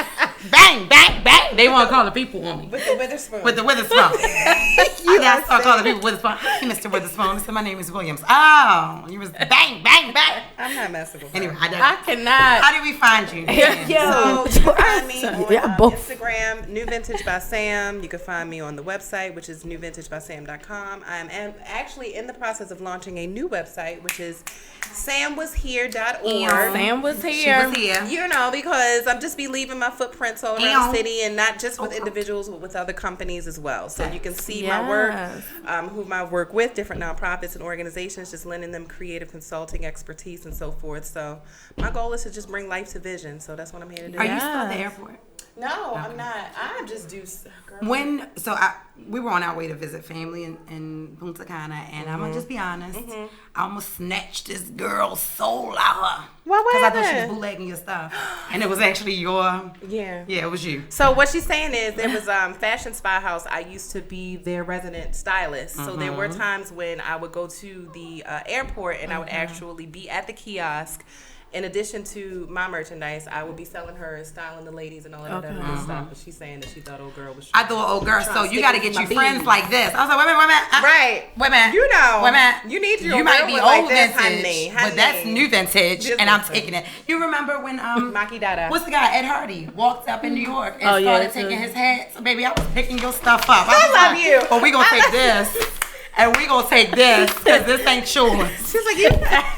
Speaker 4: Bang, bang, bang. They want to call the people on me.
Speaker 5: With the Witherspoon.
Speaker 4: With the Witherspoon. I start calling the people Witherspoon. Hey, Mr. Witherspoon. I said, my name is Williams. Oh, you was bang, bang, bang.
Speaker 5: I'm not messing with her.
Speaker 4: Anyway,
Speaker 2: I cannot.
Speaker 4: How do we find you?
Speaker 5: So you can find me on
Speaker 1: both.
Speaker 5: Instagram, New Vintage by Sam. You can find me on the website, which is newvintagebysam.com. I'm actually in the process of launching a new website, which is samwashere.org.
Speaker 2: Sam was here.
Speaker 4: She was here.
Speaker 5: You know, because I'm just be leaving my footprints all around the city, and not just with individuals, but with other companies as well. So you can see my work, who I work with, different nonprofits and organizations, just lending them creative consulting expertise and so forth. So my goal is to just bring life to vision. So that's what I'm here to do.
Speaker 4: Are you still at the airport?
Speaker 5: No, I'm not. I just do.
Speaker 4: We were on our way to visit family in Punta Cana, and I'm gonna just be honest. I almost snatched this girl's soul out of her.
Speaker 5: What
Speaker 4: Because I thought she
Speaker 5: happened?
Speaker 4: was bootlegging your stuff, and it was actually your.
Speaker 5: Yeah,
Speaker 4: it was you.
Speaker 5: So what she's saying is there was Fashion Spy House. I used to be their resident stylist. So there were times when I would go to the airport and I would actually be at the kiosk. In addition to my merchandise, I would be selling her and styling the ladies and all that other good stuff. But she's saying that she thought old girl was.
Speaker 4: I thought old girl. So you got to get you friends like this. I was like, wait a minute.
Speaker 5: Right.
Speaker 4: Wait a minute.
Speaker 5: You know.
Speaker 4: Wait a minute.
Speaker 5: You need your
Speaker 4: You might be old
Speaker 5: like this,
Speaker 4: vintage,
Speaker 5: honey.
Speaker 4: but that's new vintage,
Speaker 5: Just
Speaker 4: and I'm
Speaker 5: listen.
Speaker 4: taking it. You remember when
Speaker 5: Maki Dada.
Speaker 4: what's the guy Ed Hardy walked up in New York and
Speaker 2: Oh, yeah,
Speaker 4: started taking his hat? So baby, I was picking your stuff up.
Speaker 5: I
Speaker 4: was
Speaker 5: love
Speaker 4: like,
Speaker 5: you.
Speaker 4: But we gonna take this. And we gonna take this because this ain't yours.
Speaker 5: She's like, you.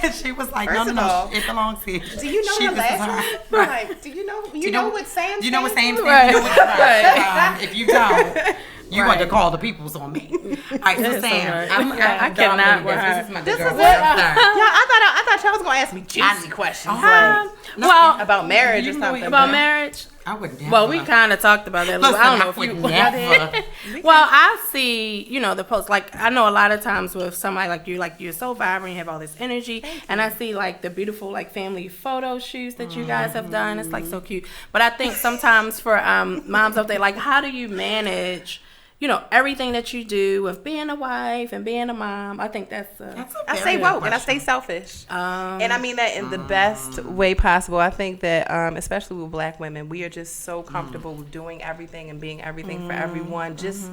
Speaker 4: And she was like,
Speaker 5: First of
Speaker 4: no,
Speaker 5: all,
Speaker 4: it belongs to you.
Speaker 5: Do you know her last name? Like, do you know? You know what Sam?
Speaker 4: Do you know what Sam
Speaker 5: stands
Speaker 4: stands
Speaker 5: for?
Speaker 4: for? Right. If you don't, you want to call the peoples on me. All right, so Sam,
Speaker 2: I cannot with her.
Speaker 4: This is my good girl.
Speaker 5: Yeah, I thought y'all was gonna ask me juicy questions.
Speaker 2: Well,
Speaker 5: About marriage or
Speaker 4: You know
Speaker 5: something.
Speaker 2: about marriage.
Speaker 4: I would never.
Speaker 2: Well, we kind of talked about that a little.
Speaker 4: Listen,
Speaker 2: I don't know if
Speaker 4: would
Speaker 2: you
Speaker 4: never.
Speaker 2: Well, I see, the posts. Like, I know a lot of times with somebody like you're so vibrant, you have all this energy, and I see like the beautiful like family photo shoots that you guys have done. It's like so cute. But I think sometimes for moms out there, like, how do you manage? Everything that you do with being a wife and being a mom, I think that's
Speaker 5: I stay woke and I stay selfish. And I mean that in the best way possible. I think that, especially with Black women, we are just so comfortable with doing everything and being everything for everyone. Just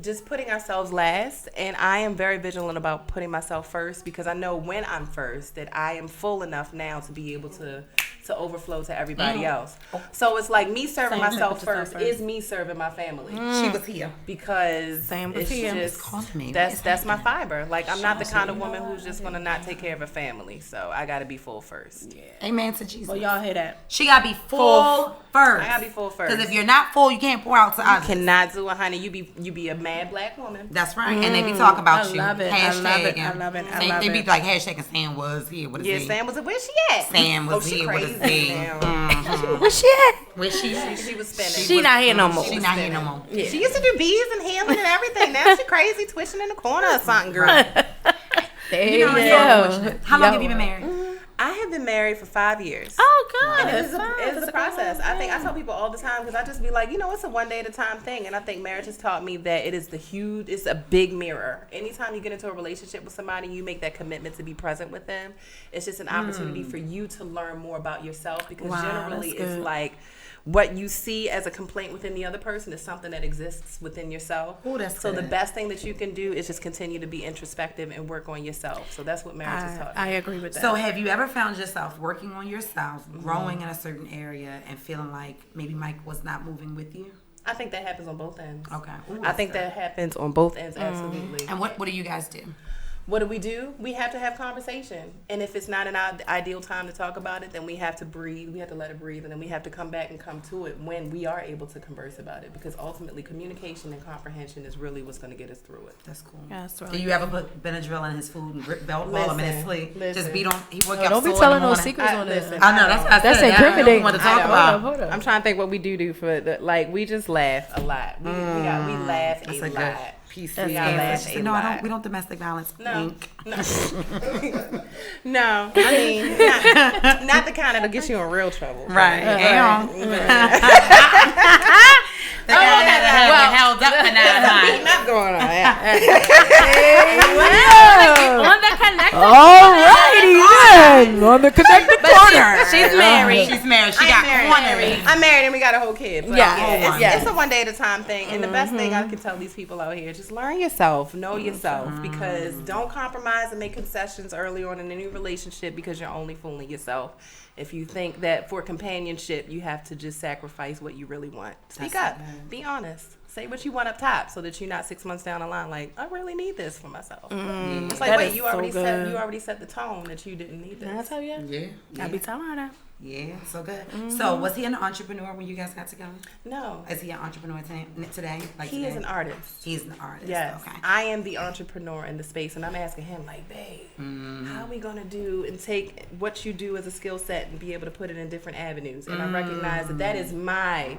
Speaker 5: just putting ourselves last, and I am very vigilant about putting myself first, because I know when I'm first that I am full enough now to be able to overflow to everybody else. So it's like me serving myself first is me serving my family.
Speaker 4: She was here
Speaker 5: because
Speaker 2: it's
Speaker 5: just that's my fiber. Like, I'm not the kind of woman who's just gonna not take care of a family. So I gotta be full first.
Speaker 4: Yeah. Amen to Jesus.
Speaker 2: Well, y'all hear that?
Speaker 4: She gotta be full first.
Speaker 5: I gotta be full first.
Speaker 4: Because if you're not full, you can't pour out to others.
Speaker 5: You cannot do it, honey. You be a mad black woman.
Speaker 4: That's right. And they be talking about you.
Speaker 2: I love it.
Speaker 4: Hashtag.
Speaker 2: I love it.
Speaker 4: They be like hashtag and Sam was here. What is
Speaker 5: yeah,
Speaker 4: he?
Speaker 5: Sam was where she at?
Speaker 4: Sam was here. What is he?
Speaker 1: Where she at?
Speaker 4: Where she at?
Speaker 5: She was spinning.
Speaker 2: She not here no more.
Speaker 4: She not here no more.
Speaker 5: Yeah. She used to do bees and healing and everything. Now she crazy, twitching in the corner or something, girl.
Speaker 4: You know, how long have you been married?
Speaker 5: I have been married for 5 years.
Speaker 2: Oh, good.
Speaker 5: And it's a process. I tell people all the time, because I just be like, it's a one day at a time thing. And I think marriage has taught me that it's a big mirror. Anytime you get into a relationship with somebody, you make that commitment to be present with them. It's just an opportunity for you to learn more about yourself, because generally it's like, what you see as a complaint within the other person is something that exists within yourself.
Speaker 4: Ooh, that's
Speaker 5: so
Speaker 4: good.
Speaker 5: the best thing that you can do is just continue to be introspective and work on yourself. So that's what marriage has taught me.
Speaker 2: I agree with that.
Speaker 4: So have you ever found yourself working on yourself, growing in a certain area, and feeling like maybe Mike was not moving with you?
Speaker 5: I think that happens on both ends.
Speaker 4: Okay. Ooh,
Speaker 5: I think that happens on both ends, absolutely.
Speaker 4: And what do you guys do?
Speaker 5: What do? We have to have conversation. And if it's not an ideal time to talk about it, then we have to breathe. We have to let it breathe. And then we have to come back and come to it when we are able to converse about it. Because ultimately, communication and comprehension is really what's going to get us through it.
Speaker 4: That's cool.
Speaker 2: Yeah, that's right.
Speaker 4: Do you ever put Benadryl in his food and ball him in his sleep?
Speaker 5: Listen.
Speaker 4: Just beat him. He woke up
Speaker 1: Don't be
Speaker 4: sore
Speaker 1: telling
Speaker 4: in the
Speaker 1: no
Speaker 4: morning.
Speaker 1: secrets on this.
Speaker 5: Listen.
Speaker 4: I know, that's what I
Speaker 1: That's
Speaker 4: said.
Speaker 1: incriminating.
Speaker 4: I don't want to talk about.
Speaker 1: Hold up.
Speaker 5: I'm trying to think what we do for the, like, we just laugh a lot. We laugh
Speaker 4: That's
Speaker 5: a
Speaker 4: a good
Speaker 5: lot.
Speaker 4: piece.
Speaker 5: We laugh a
Speaker 4: No,
Speaker 5: lot.
Speaker 4: we don't domestic violence.
Speaker 5: No.
Speaker 4: Wink.
Speaker 5: No, I mean, not the kind that'll get you in real trouble.
Speaker 4: Right. They
Speaker 2: Okay,
Speaker 4: have
Speaker 2: well,
Speaker 4: held up for 9 months.
Speaker 5: Not going on. Yeah.
Speaker 2: On the connected
Speaker 1: Alrighty then. On the connected corner.
Speaker 2: She's married.
Speaker 4: She's married. She got cornered.
Speaker 5: I'm married and we got a whole kid. But
Speaker 2: Yeah.
Speaker 5: it's a one day at a time thing. And the best thing I can tell these people out here, just learn yourself, know yourself, because don't compromise and make concessions early on in any relationship, because you're only fooling yourself. If you think that for companionship, you have to just sacrifice what you really want. Speak up. Be honest. Say what you want up top, so that you're not 6 months down the line like, I really need this for myself. It's like,
Speaker 2: That
Speaker 5: wait,
Speaker 2: is
Speaker 5: you already
Speaker 2: so
Speaker 5: set the tone that you didn't need
Speaker 2: Did I
Speaker 5: this.
Speaker 2: tell you?
Speaker 4: Yeah.
Speaker 2: I be telling her that.
Speaker 4: Yeah, so good. So, was he an entrepreneur when you guys got together?
Speaker 5: No.
Speaker 4: Is he an entrepreneur today? Like
Speaker 5: He
Speaker 4: today?
Speaker 5: is an artist.
Speaker 4: He's an artist.
Speaker 5: Yes,
Speaker 4: Okay.
Speaker 5: I am the entrepreneur in the space, and I'm asking him, like, babe, how are we gonna do and take what you do as a skill set and be able to put it in different avenues? And I recognize that is my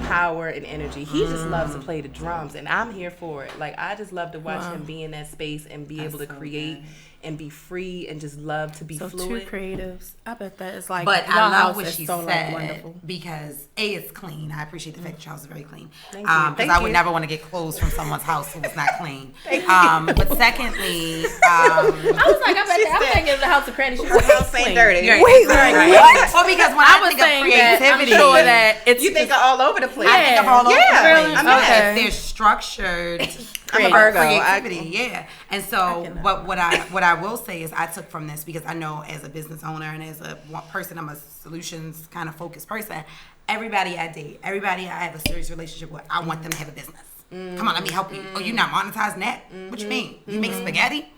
Speaker 5: power and energy. He just loves to play the drums, and I'm here for it. Like, I just love to watch him be in that space and be able to create and be free and just love to be
Speaker 2: So
Speaker 5: fluid.
Speaker 2: 2 creatives. I bet that is like.
Speaker 4: But I
Speaker 2: y'all
Speaker 4: love
Speaker 2: house
Speaker 4: what
Speaker 2: is
Speaker 4: she
Speaker 2: so, like,
Speaker 4: said
Speaker 2: wonderful.
Speaker 4: because it's clean. I appreciate the fact that your house is very clean.
Speaker 5: Thank you.
Speaker 4: Because
Speaker 5: Thank
Speaker 4: I would
Speaker 5: you.
Speaker 4: never want to get clothes from someone's house who was not clean. But secondly,
Speaker 2: I was like, I'm thinking of the house of credit.
Speaker 5: Her house ain't dirty.
Speaker 1: Wait, what?
Speaker 4: Well, because when
Speaker 2: I
Speaker 4: I
Speaker 2: was
Speaker 4: think of
Speaker 2: saying that I'm
Speaker 4: creativity,
Speaker 2: sure that it's
Speaker 5: You think of all over the place.
Speaker 4: I think of all over
Speaker 5: Yeah.
Speaker 4: the
Speaker 2: Really?
Speaker 4: place.
Speaker 2: Okay.
Speaker 4: If they're structured.
Speaker 5: I'm a Virgo.
Speaker 4: Creativity, yeah. And so, but what I will say is I took from this, because I know as a business owner and as a person, I'm a solutions kind of focused person. Everybody I date, everybody I have a serious relationship with, I want them to have a business. Come on, let me help you. Oh, you're not monetizing that? What you mean? You make spaghetti?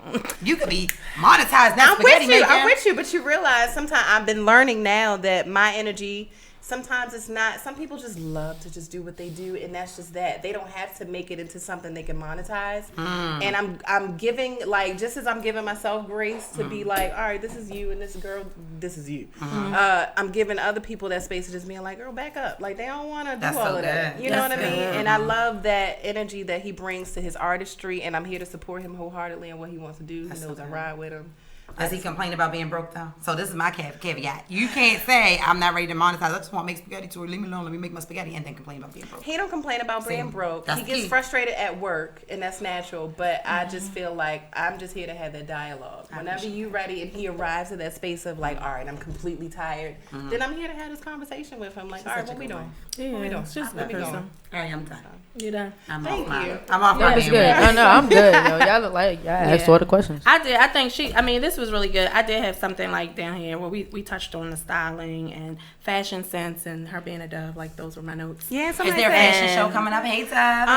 Speaker 4: You could be monetizing that spaghetti making.
Speaker 5: I'm with you, but you realize sometimes I've been learning now that my energy, sometimes it's not, some people just love to just do what they do, and that's just that. They don't have to make it into something they can monetize. And I'm giving, like, just as I'm giving myself grace to be like, all right, this is you, and this girl, this is you. I'm giving other people that space to just being like, girl, back up. Like, they don't want to do all of that. You know what I mean? And I love that energy that he brings to his artistry, and I'm here to support him wholeheartedly in what he wants to do. He knows I ride with him.
Speaker 4: Does he complain about being broke though? So this is my caveat. You can't say I'm not ready to monetize. I just want to make spaghetti, so leave me alone. Let me make my spaghetti, and then complain about being broke.
Speaker 5: He don't complain about being broke.
Speaker 4: That's
Speaker 5: He gets
Speaker 4: key.
Speaker 5: frustrated at work, and that's natural. But I just feel like I'm just here to have that dialogue. Whenever you ready, and he arrives at that space of like, all right, I'm completely tired. Then I'm here to have this conversation with him. Like, all right, what we doing?
Speaker 2: Yeah,
Speaker 5: What we doing?
Speaker 2: it's just a
Speaker 5: Where we
Speaker 2: person.
Speaker 5: going?
Speaker 4: All right, I'm done.
Speaker 2: You done?
Speaker 4: I'm
Speaker 5: Thank
Speaker 4: off
Speaker 5: you.
Speaker 4: I'm off my
Speaker 1: That was good. I know, I'm good. Yo, y'all look like y'all asked all the questions.
Speaker 2: I did. I think this was really good. I did have something like down here where we touched on the styling and fashion sense and her being a dove. Like, those were my notes.
Speaker 5: Yeah,
Speaker 4: Is there a fashion show coming up? Hey, Tab.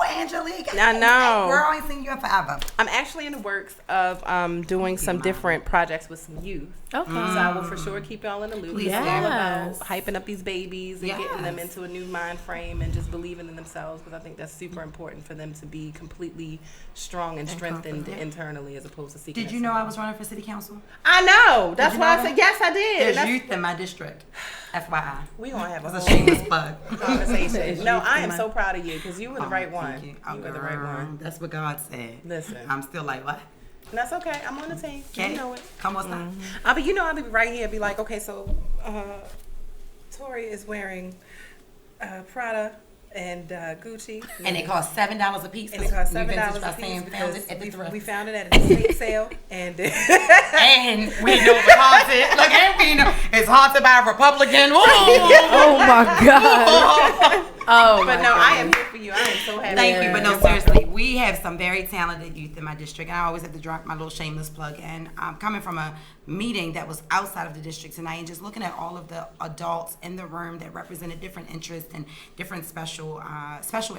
Speaker 4: Angelique.
Speaker 5: I know.
Speaker 4: Girl, I ain't seen you in forever.
Speaker 5: I'm actually in the works of doing some different projects with some youth.
Speaker 2: Okay.
Speaker 5: So I will for sure keep y'all in the loop.
Speaker 2: Yes.
Speaker 5: It's all about hyping up these babies and getting them into a new mind frame and just believing in themselves, because I think that's super important for them to be completely strong and strengthened internally as opposed to seeking.
Speaker 4: Did you know I was running for city council?
Speaker 5: I know. That's why I said yes, I did.
Speaker 4: There's youth in my district. FYI.
Speaker 5: We gonna have a
Speaker 4: That's
Speaker 5: whole
Speaker 4: a shameless plug.
Speaker 5: conversation. No, I am so proud of you because you were the right one.
Speaker 4: You
Speaker 5: were the right one.
Speaker 4: That's what God said.
Speaker 5: Listen,
Speaker 4: I'm still like, what?
Speaker 5: that's okay. I'm on the team.
Speaker 4: Okay.
Speaker 5: You know it.
Speaker 4: Come on, stop.
Speaker 5: I'll be right here. Be like, okay, so Tori is wearing Prada and Gucci,
Speaker 4: And it costs $7 a piece.
Speaker 5: and it costs
Speaker 4: New
Speaker 5: $7
Speaker 4: Vintage by
Speaker 5: a piece.
Speaker 4: Sam found it at the
Speaker 5: We
Speaker 4: thrift.
Speaker 5: found it at an estate sale, and
Speaker 4: And we know it's haunted. Look, and we know it's haunted by a Republican.
Speaker 1: Oh my God.
Speaker 2: Oh,
Speaker 5: but no, I am here for you. I am so happy.
Speaker 4: Thank you, but no, seriously, we have some very talented youth in my district, and I always have to drop my little shameless plug. And I'm coming from a meeting that was outside of the district tonight, and just looking at all of the adults in the room that represented different interests and different special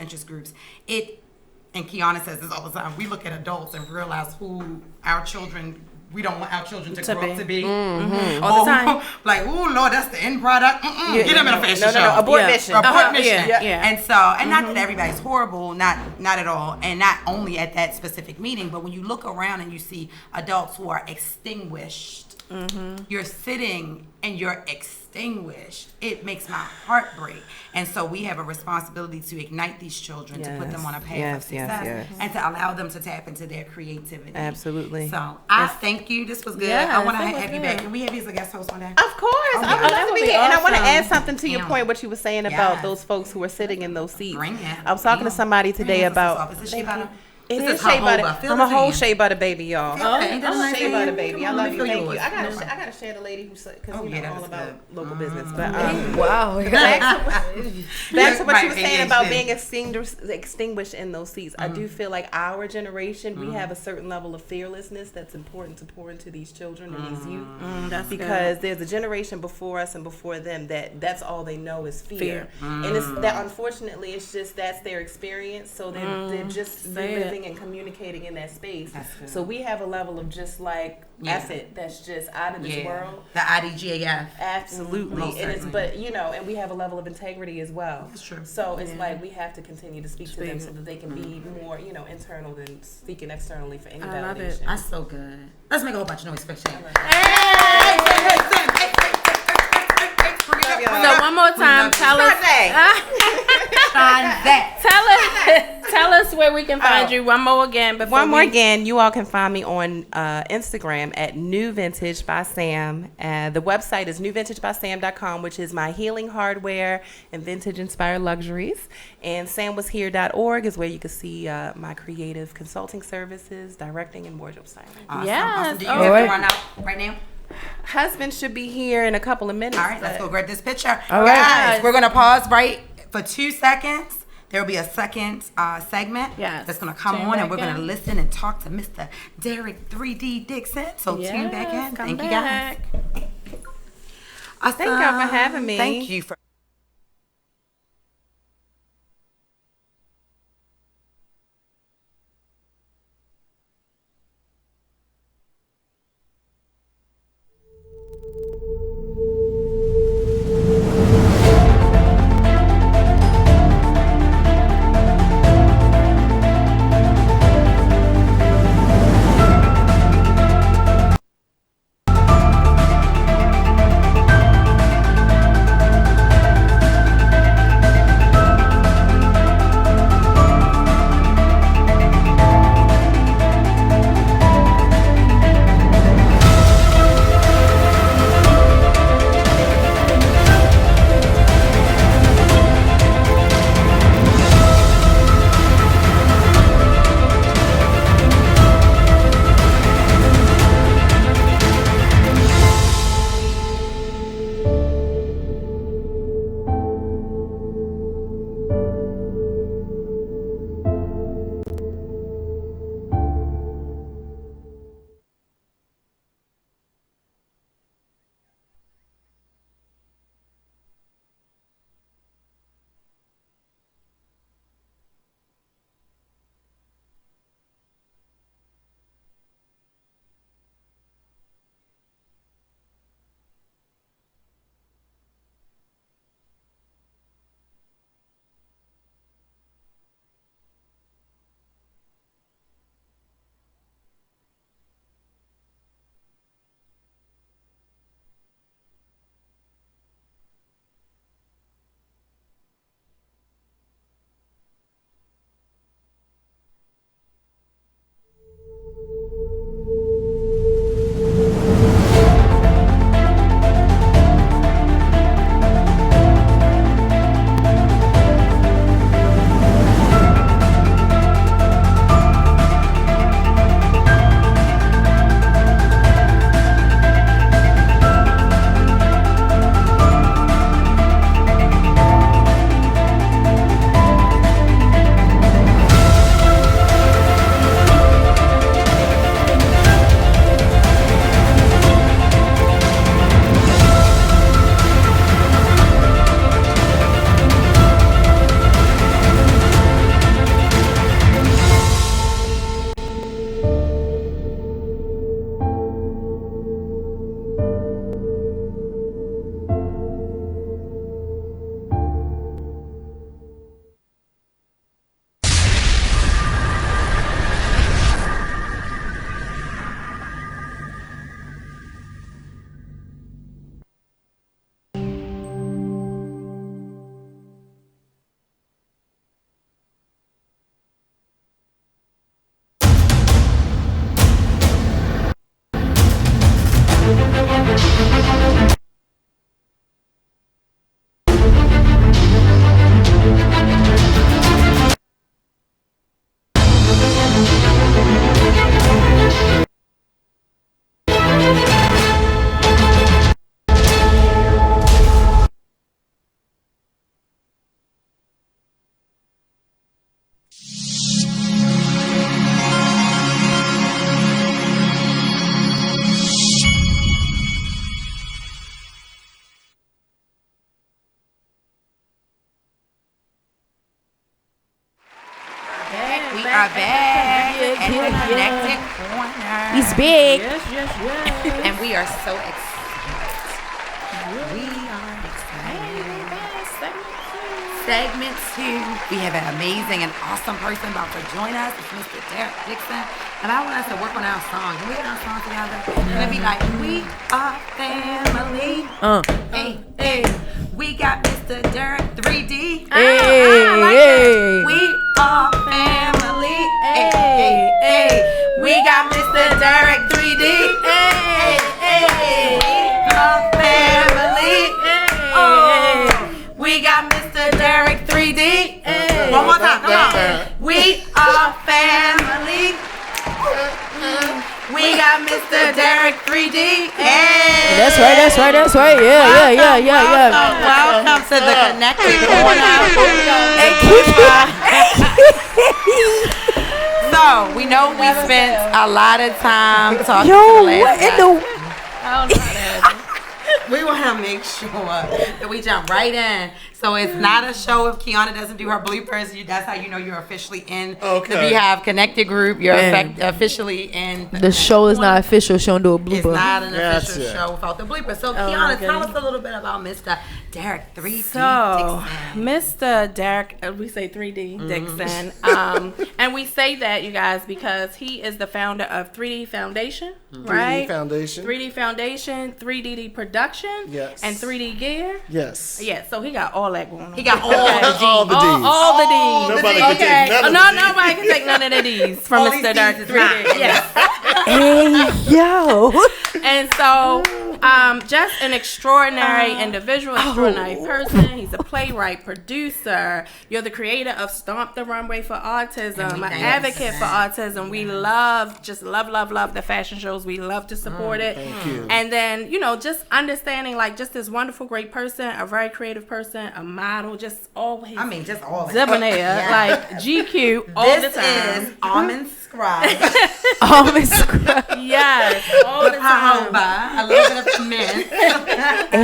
Speaker 4: interest groups. And Kiana says this all the time, we look at adults and realize who our children, we don't want our children to grow up to be.
Speaker 2: Mm-hmm. All the time.
Speaker 4: Like, oh Lord, that's the end product. Get them in a fashion show.
Speaker 5: No, abort mission.
Speaker 4: Abort mission.
Speaker 2: Yeah.
Speaker 4: And so, and not that everybody's horrible, not at all, and not only at that specific meeting, but when you look around and you see adults who are extinguished, you're sitting and you're extinguished. It makes my heart break. And so we have a responsibility to ignite these children, to put them on a path of success, and to allow them to tap into their creativity.
Speaker 5: Absolutely.
Speaker 4: So I thank you. This was good.
Speaker 2: Yeah,
Speaker 4: I want to
Speaker 2: this was
Speaker 4: have you
Speaker 2: good.
Speaker 4: back. Can we have you as a guest host one day?
Speaker 5: Of course, I
Speaker 4: yeah.
Speaker 5: would
Speaker 2: That
Speaker 5: love to
Speaker 2: would
Speaker 5: be
Speaker 2: be
Speaker 5: here. And I want to
Speaker 2: awesome.
Speaker 5: add something to your
Speaker 4: Yeah.
Speaker 5: point, what you were saying about
Speaker 4: Yes.
Speaker 5: those folks who are sitting in those seats.
Speaker 4: Bring it.
Speaker 5: I was talking to somebody today about.
Speaker 4: Is this shea butter?
Speaker 5: It
Speaker 4: This
Speaker 5: is
Speaker 4: is
Speaker 5: shea butter.
Speaker 4: jojoba. Feel
Speaker 5: I'm a
Speaker 4: his
Speaker 5: whole
Speaker 4: hand.
Speaker 5: shea butter baby, y'all.
Speaker 4: Ain't that a nice
Speaker 5: Shea
Speaker 4: hand?
Speaker 5: butter baby. I
Speaker 4: Come on,
Speaker 5: love
Speaker 4: let me
Speaker 5: you.
Speaker 4: feel
Speaker 5: Thank you.
Speaker 4: yours.
Speaker 5: I gotta share the lady who's because
Speaker 4: Oh,
Speaker 5: you
Speaker 4: yeah,
Speaker 5: know
Speaker 4: that
Speaker 5: all
Speaker 4: was
Speaker 5: about
Speaker 4: good.
Speaker 5: local business. But
Speaker 1: Wow.
Speaker 5: back to what
Speaker 4: Right,
Speaker 5: you were saying about
Speaker 4: ADHD.
Speaker 5: being extinguished in those seats. I do feel like our generation, we have a certain level of fearlessness that's important to pour into these children and these youth.
Speaker 2: That's
Speaker 5: Because there's a generation before us and before them that's all they know is fear. And it's that, unfortunately, it's just that's their experience. So they're just living and communicating in that space. So we have a level of just like effort that's just out of this world.
Speaker 4: The IDGAF.
Speaker 5: Absolutely.
Speaker 4: Most
Speaker 5: And it's,
Speaker 4: certainly.
Speaker 5: but and we have a level of integrity as well.
Speaker 4: That's true.
Speaker 5: So it's like we have to continue to speak to them so that they can be more, internal than speaking externally for any
Speaker 2: I love it.
Speaker 5: validation.
Speaker 4: That's so good. Let's make a whole bunch of noise for Shane.
Speaker 2: So one more time, tell us. Tell us where we can find you. One more again.
Speaker 5: One more again, you all can find me on Instagram at New Vintage by Sam. The website is newvintagebysam.com, which is my healing hardware and vintage-inspired luxuries. And samwashere.org is where you can see my creative consulting services, directing, and wardrobe styling.
Speaker 4: Awesome.
Speaker 2: Yes.
Speaker 4: Awesome. Do you
Speaker 2: All
Speaker 4: have
Speaker 1: right.
Speaker 4: to run out right now?
Speaker 5: Husband should be here in a couple of minutes.
Speaker 4: All right, let's go grab this picture.
Speaker 1: All right.
Speaker 4: Guys, we're going to pause right for 2 seconds. There will be a second segment
Speaker 2: Yes.
Speaker 4: that's going to come
Speaker 2: Tune
Speaker 4: on, and
Speaker 2: back
Speaker 4: we're going to
Speaker 2: in.
Speaker 4: listen and talk to Mr. Derrick 3D Dixon. So tune back in.
Speaker 2: come
Speaker 4: Thank you,
Speaker 2: back.
Speaker 4: guys. Awesome.
Speaker 5: Thank y'all for having me.
Speaker 4: Thank you for. back. We are back. And the Connected Corner.
Speaker 1: He's big.
Speaker 2: Yes.
Speaker 4: And we are so excited. We are excited. Segment 2. We have an amazing and awesome person about to join us. It's Mr. Derrick Dixon. And I want us to work on our song. Can we get our song together? And it'll be like, we are family. Hey, hey. We got Mr. Derrick 3D.
Speaker 1: Hey.
Speaker 4: We are family. Hey, hey, hey. We got Mr. Derrick 3D. Hey, hey, hey. We are family. Oh, we got Mr. Derrick 3D. Hey. One more time, come on. We are family. We got Mr. Derrick 3D. Hey.
Speaker 1: That's right. Yeah.
Speaker 4: Welcome to the Connected Corner. So, we know we spent a lot of time talking to the last guy. We want to make sure that we jump right in. So it's not a show if Kiana doesn't do her bloopers. That's how you know you're officially in the Beehive Connected group. You're officially in.
Speaker 1: The show is not official. She don't do a blooper.
Speaker 4: It's not an official show without the blooper. So Kiana, tell us a little bit about Mr. Derrick 3D Dixon.
Speaker 2: Mr. Derrick, we say 3D Dixon. And we say that, you guys, because he is the founder of 3D Foundation, right? 3D Foundation, 3D Production,
Speaker 6: yes,
Speaker 2: and 3D Gear.
Speaker 6: Yes.
Speaker 2: Yeah, so he got all that going on.
Speaker 4: He got all the D's.
Speaker 6: All the D's.
Speaker 2: All the D's.
Speaker 6: Nobody can take none of the D's.
Speaker 2: Nobody can take none of the D's from Mr. Derrick 3D. Yes.
Speaker 1: Hey, yo.
Speaker 2: And so, just an extraordinary individual, extraordinary person. He's a playwright, producer. You're the creator of Stomp the Runway for Autism, an advocate for autism. We love the fashion shows. We love to support it.
Speaker 6: Thank you.
Speaker 2: And then, just understanding, like, just this wonderful, great person, a very creative person, a model, just always.
Speaker 4: Just all of it.
Speaker 2: Debonair, like GQ all the time.
Speaker 4: This is Almond Scrub.
Speaker 2: Yes, all the time.
Speaker 4: A little bit of mint. A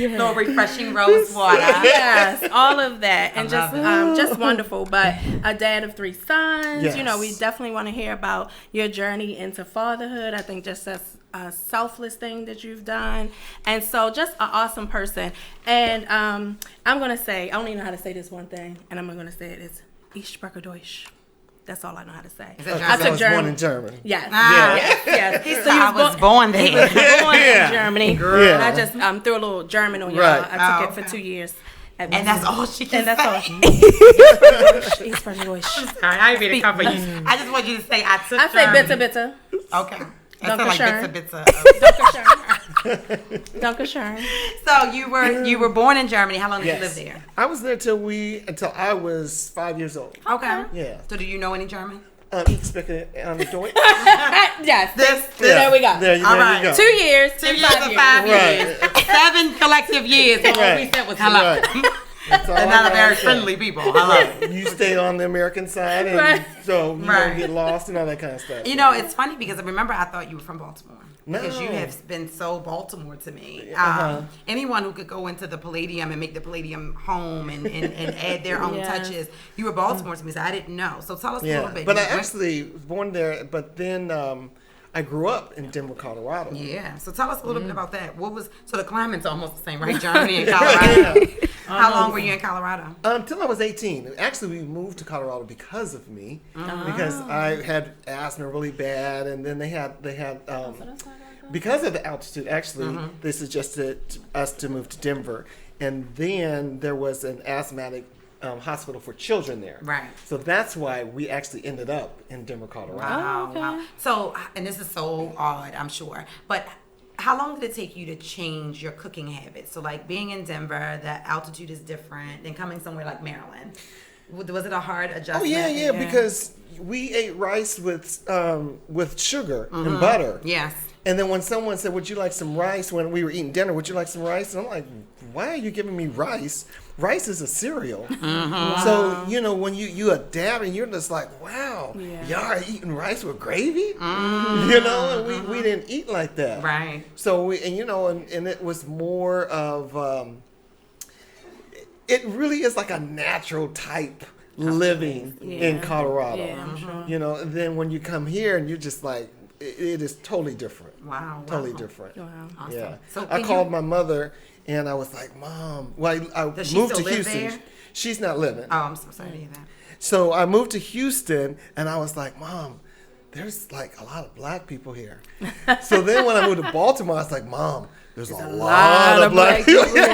Speaker 4: little refreshing rose water.
Speaker 2: Yes, all of that, and just wonderful. But a dad of 3 sons.
Speaker 6: Yes.
Speaker 2: We definitely want to hear about your journey into fatherhood. I think just that's a selfless thing that you've done, and so just an awesome person. And I'm gonna say, I don't even know how to say this one thing, and I'm gonna say it is Ich spreche Deutsch. That's all I know how to say.
Speaker 6: I was born in Germany.
Speaker 2: Yes.
Speaker 4: Yes. I was born there.
Speaker 2: He was born in Germany.
Speaker 6: Girl.
Speaker 2: And I just threw a little German on y'all.
Speaker 6: Right.
Speaker 2: I took it for 2 years.
Speaker 4: And that's all she can say.
Speaker 2: And that's all. Ich spreche Deutsch.
Speaker 4: Sorry, I didn't mean to cover you. I just want you to say I took
Speaker 2: I say bitte.
Speaker 4: Okay.
Speaker 2: Danke
Speaker 4: like
Speaker 2: schön.
Speaker 4: bitte.
Speaker 2: Danke schön.
Speaker 4: So you were born in Germany. How long did you live there?
Speaker 6: I was there until I was 5 years old.
Speaker 4: Okay.
Speaker 6: Yeah.
Speaker 4: So do you know any German?
Speaker 6: Ich spreche Deutsch.
Speaker 2: Yes.
Speaker 6: There
Speaker 2: we go.
Speaker 6: There you go.
Speaker 2: 2 years.
Speaker 4: 2 years or 5 years.
Speaker 6: Right.
Speaker 4: 7 collective years. And all we said was hello.
Speaker 6: Right.
Speaker 4: They're not a very friendly people. Hello.
Speaker 6: You stay on the American side, and so you don't get lost and all that kind of stuff.
Speaker 4: It's funny because I thought you were from Baltimore.
Speaker 6: No.
Speaker 4: Because you have been so Baltimore to me. Anyone who could go into the Palladium and make the Palladium home and add their own touches, you were Baltimore to me, so I didn't know. So tell us a little bit.
Speaker 6: But I actually was born there, but then I grew up in Denver, Colorado.
Speaker 4: Yeah. So tell us a little bit about that. So the climate's almost the same, right? Germany and Colorado. How long were you in Colorado?
Speaker 6: Until I was 18. Actually, we moved to Colorado because of me, because I had asthma really bad, and then they had because of the altitude. Actually, they suggested us to move to Denver, and then there was an asthmatic hospital for children there.
Speaker 4: Right.
Speaker 6: So that's why we actually ended up in Denver, Colorado.
Speaker 4: Wow. So, and this is so odd, I'm sure, but how long did it take you to change your cooking habits? So, like being in Denver, the altitude is different than coming somewhere like Maryland. Was it a hard adjustment?
Speaker 6: Oh yeah, because we ate rice with sugar and butter.
Speaker 4: Yes.
Speaker 6: And then when someone said, "Would you like some rice?" when we were eating dinner, "Would you like some rice?" And I'm like, "Why are you giving me rice? Rice is a cereal." So when you adapt and you're just like, "Wow, y'all are eating rice with gravy," and we didn't eat like that.
Speaker 4: Right.
Speaker 6: So and it was more of it really is like a natural type living in Colorado.
Speaker 2: Yeah, I'm sure.
Speaker 6: You know, and then when you come here and you're just like, it is totally different.
Speaker 4: Wow.
Speaker 6: Totally different.
Speaker 2: Wow.
Speaker 4: Awesome.
Speaker 6: Yeah.
Speaker 4: So
Speaker 6: I called my mother and I was like, Mom, well, I
Speaker 4: Does she
Speaker 6: moved
Speaker 4: still
Speaker 6: to
Speaker 4: live
Speaker 6: Houston.
Speaker 4: there?
Speaker 6: She's not living.
Speaker 4: Oh, I'm so sorry to hear that.
Speaker 6: So I moved to Houston and I was like, Mom, there's like a lot of black people here. So then when I moved to Baltimore, I was like, Mom, there's a lot of black people here.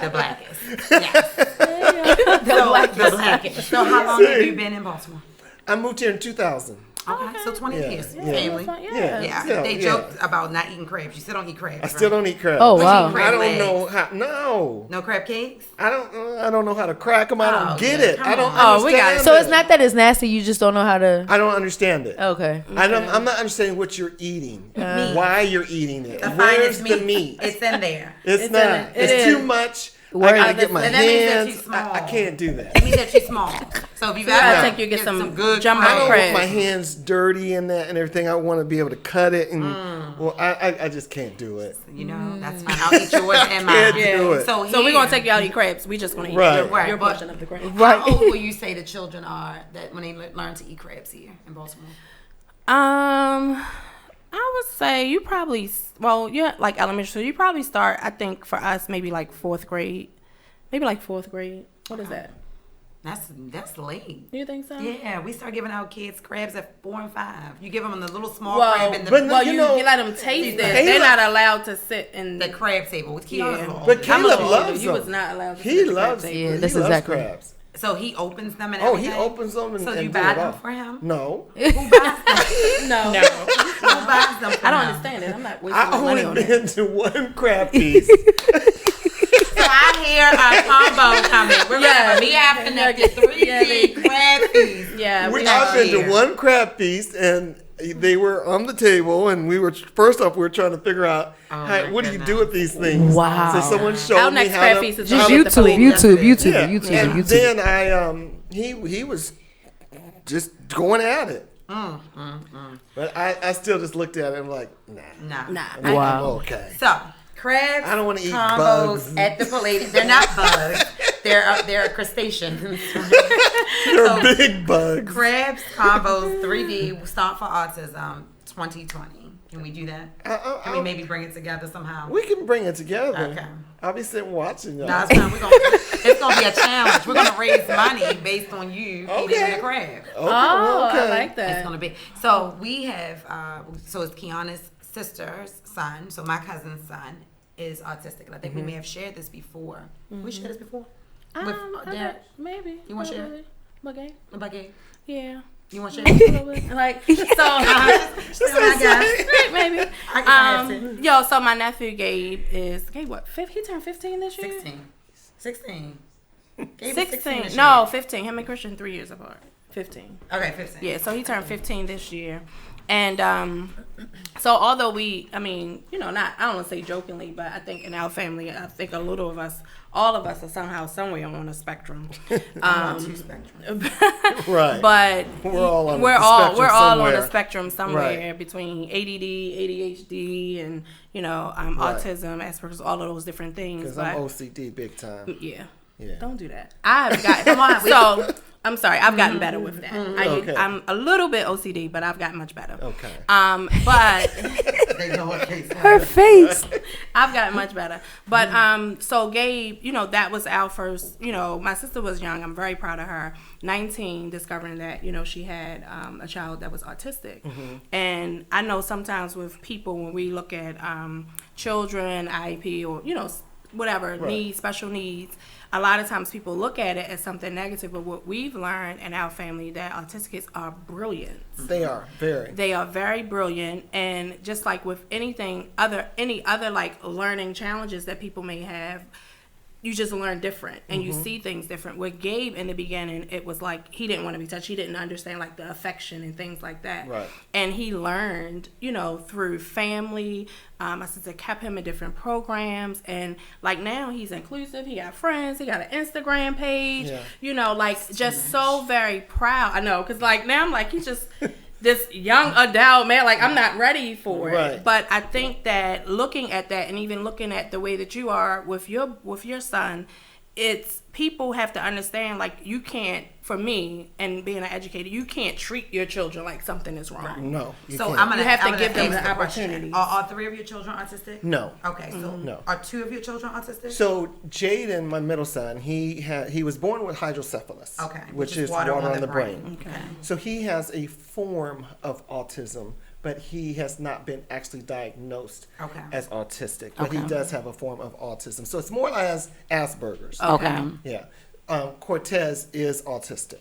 Speaker 4: The blackest. Yes. The blackest. So how long have you been in Baltimore?
Speaker 6: I moved here in 2000.
Speaker 4: Okay, so 20 years.
Speaker 6: Yeah.
Speaker 4: Family.
Speaker 6: Yeah.
Speaker 4: They joked about not eating crabs. You still don't eat crabs.
Speaker 6: I still don't eat crabs.
Speaker 1: Oh,
Speaker 4: But
Speaker 1: wow.
Speaker 4: you eat crab
Speaker 6: I don't
Speaker 4: legs.
Speaker 6: know how. No,
Speaker 4: No crab cakes?
Speaker 6: I don't know how to crack them. I don't
Speaker 4: Oh,
Speaker 6: get
Speaker 4: yeah,
Speaker 6: it.
Speaker 4: come
Speaker 6: I don't
Speaker 4: on.
Speaker 6: understand.
Speaker 2: Oh, we got it.
Speaker 1: So it's not that it's nasty. You just don't know how to.
Speaker 6: I don't understand it.
Speaker 1: Okay.
Speaker 6: I'm not understanding what you're eating.
Speaker 4: Meat.
Speaker 6: Why you're eating it?
Speaker 4: The
Speaker 6: Where's
Speaker 4: finest
Speaker 6: the meat?
Speaker 4: It's in there.
Speaker 6: It's not.
Speaker 2: in it.
Speaker 6: It's
Speaker 2: It
Speaker 6: too
Speaker 2: is.
Speaker 6: much.
Speaker 1: Word.
Speaker 6: I gotta get my
Speaker 4: And that means that
Speaker 6: hands.
Speaker 4: she's small.
Speaker 6: I can't do that.
Speaker 4: It means that she's small. So if you've
Speaker 2: I
Speaker 4: ever
Speaker 2: think you get some
Speaker 4: good
Speaker 2: jumbo
Speaker 6: I don't
Speaker 2: crab.
Speaker 6: want my hands dirty and that and everything. I want to be able to cut it and well, I just can't do it.
Speaker 4: you know, that's fine. I'll eat yours and mine.
Speaker 6: Can't do it.
Speaker 4: So,
Speaker 2: So we're
Speaker 4: here-
Speaker 2: gonna take you out to eat crabs. We just gonna eat
Speaker 6: Right.
Speaker 2: your
Speaker 4: but-
Speaker 2: portion of the crab.
Speaker 4: How old will you say the children are that when they learn to eat crabs here in Baltimore?
Speaker 2: I would say you probably like elementary school. You probably start. I think for us maybe like fourth grade. Maybe like fourth grade. What is that?
Speaker 4: That's late.
Speaker 2: You think so?
Speaker 4: Yeah, we start giving our kids crabs at 4 and 5. You give them the little small
Speaker 2: Well,
Speaker 4: crab in the,
Speaker 6: but
Speaker 2: Well,
Speaker 6: You
Speaker 2: you
Speaker 6: know,
Speaker 2: let them taste it.
Speaker 6: Caleb-
Speaker 2: They're not allowed to sit in
Speaker 4: the crab table with Keanu.
Speaker 2: Yeah.
Speaker 6: But
Speaker 2: I'm a
Speaker 6: Caleb
Speaker 2: little older.
Speaker 6: loves
Speaker 2: You
Speaker 6: them.
Speaker 2: was not allowed to
Speaker 6: He
Speaker 2: sit at the crab
Speaker 6: loves.
Speaker 2: table.
Speaker 1: Yeah,
Speaker 6: he
Speaker 1: that's
Speaker 6: loves
Speaker 1: exactly.
Speaker 6: crabs.
Speaker 4: So he opens them and
Speaker 6: Oh,
Speaker 4: everything?
Speaker 6: he opens them and
Speaker 4: So
Speaker 6: and
Speaker 4: you
Speaker 6: do
Speaker 4: buy
Speaker 6: it
Speaker 4: them
Speaker 6: all.
Speaker 4: for him?
Speaker 6: No,
Speaker 4: Who buys them?
Speaker 2: No.
Speaker 4: Who buys them for
Speaker 2: I don't
Speaker 4: him?
Speaker 2: understand it. I'm not wasting
Speaker 6: I
Speaker 2: my money
Speaker 6: only
Speaker 2: on it.
Speaker 6: been to one crab piece.
Speaker 4: So I hear a combo coming. We're going to have a me after nugget, 3D crab feast.
Speaker 2: Yeah,
Speaker 6: I've been to one crab feast and they were on the table and we were first off we were trying to figure out
Speaker 4: my
Speaker 6: what do you
Speaker 4: goodness.
Speaker 6: do with these things.
Speaker 1: Wow.
Speaker 6: So someone showed
Speaker 2: Our
Speaker 6: me
Speaker 2: next
Speaker 6: how
Speaker 2: crab
Speaker 6: to
Speaker 2: feast is
Speaker 6: how
Speaker 1: Just
Speaker 2: I'll
Speaker 6: to
Speaker 2: get the
Speaker 1: YouTube,
Speaker 2: plate.
Speaker 1: YouTube.
Speaker 6: Yeah. And then I he was just going at it. But I still just looked at it and I'm like, nah.
Speaker 4: Nah.
Speaker 6: I'm
Speaker 1: Wow.
Speaker 6: okay.
Speaker 4: So, crabs
Speaker 6: I don't wanna eat
Speaker 4: combos
Speaker 6: bugs.
Speaker 4: at the Palladium. They're not bugs. They're crustaceans.
Speaker 6: They're big bugs.
Speaker 4: Crabs combos 3D Stomp for Autism 2020. Can we do that? Can we maybe bring it together somehow?
Speaker 6: We can bring it together.
Speaker 4: Okay.
Speaker 6: I'll be sitting watching y'all.
Speaker 4: No, it's fine. It's gonna be a challenge. We're gonna raise money based on you eating the crab.
Speaker 6: Okay, well, okay.
Speaker 2: I like
Speaker 4: It's
Speaker 2: that.
Speaker 4: gonna be so. We have so it's Kiana's sister's son. So my cousin's son is autistic, and I think we may have shared this before. We shared this before. With Derrick.
Speaker 2: Maybe.
Speaker 4: You wanna share?
Speaker 2: Probably. Okay.
Speaker 4: About Gabe.
Speaker 2: Yeah.
Speaker 4: You want to
Speaker 2: A
Speaker 4: share?
Speaker 2: little bit. Like so. Maybe. Yo, so my nephew Gabe what? He turned 15 this year.
Speaker 4: 16. Gabe is
Speaker 2: 16.
Speaker 4: this
Speaker 2: No,
Speaker 4: year.
Speaker 2: 15. Him and Christian 3 years apart. 15.
Speaker 4: Okay, 15.
Speaker 2: Yeah, so he turned 15 this year. And so although I don't want to say jokingly, but I think in our family, I think all of us are somehow, somewhere on a spectrum.
Speaker 4: Two spectrum.
Speaker 6: Right.
Speaker 2: But
Speaker 6: We're all on
Speaker 2: we're
Speaker 6: the
Speaker 2: all
Speaker 6: spectrum
Speaker 2: on
Speaker 6: somewhere.
Speaker 2: a spectrum somewhere
Speaker 6: Right.
Speaker 2: between ADD, ADHD, and autism, Asperger's, all of those different things.
Speaker 6: Because
Speaker 2: But
Speaker 6: I'm OCD big time.
Speaker 2: yeah.
Speaker 6: Yeah.
Speaker 2: Don't do that. I've gotten I'm sorry. I've gotten better with that.
Speaker 6: Okay.
Speaker 2: I'm a little bit OCD, but I've gotten much better.
Speaker 6: Okay.
Speaker 2: But
Speaker 1: Her face.
Speaker 2: I've gotten much better. But so Gabe, that was our first. My sister was young. I'm very proud of her. 19, discovering that she had a child that was autistic. And I know sometimes with people when we look at children, IEP, or whatever needs, special needs. A lot of times people look at it as something negative, but what we've learned in our family that autistic kids are brilliant.
Speaker 6: They are very.
Speaker 2: They are very brilliant, and just like with any other like learning challenges that people may have, you just learn different and you see things different. With Gabe in the beginning, it was like he didn't want to be touched. He didn't understand like the affection and things like that.
Speaker 6: Right.
Speaker 2: And he learned, through family. My sister kept him in different programs, and like now he's inclusive. He got friends. He got an Instagram page.
Speaker 6: Yeah.
Speaker 2: Just so very proud. I know, because like now I'm like he's just this young adult man. Like I'm not ready for it.
Speaker 6: Right.
Speaker 2: But I think that looking at that, and even looking at the way that you are with your son, it's people have to understand, like, you can't, for me and being an educator, you can't treat your children like something is wrong.
Speaker 6: No.
Speaker 4: So
Speaker 6: can't.
Speaker 2: You have to give them the opportunity.
Speaker 4: Are all 3 of your children autistic?
Speaker 6: No.
Speaker 4: Okay, so
Speaker 6: No.
Speaker 4: are 2 of your children autistic?
Speaker 6: So Jaden, my middle son, he was born with hydrocephalus,
Speaker 4: Okay,
Speaker 6: which is water on the brain.
Speaker 2: Okay.
Speaker 6: So he has a form of autism, but he has not been actually diagnosed as autistic. But he does have a form of autism. So it's more as Asperger's.
Speaker 1: Okay.
Speaker 6: Yeah. Cortez is autistic.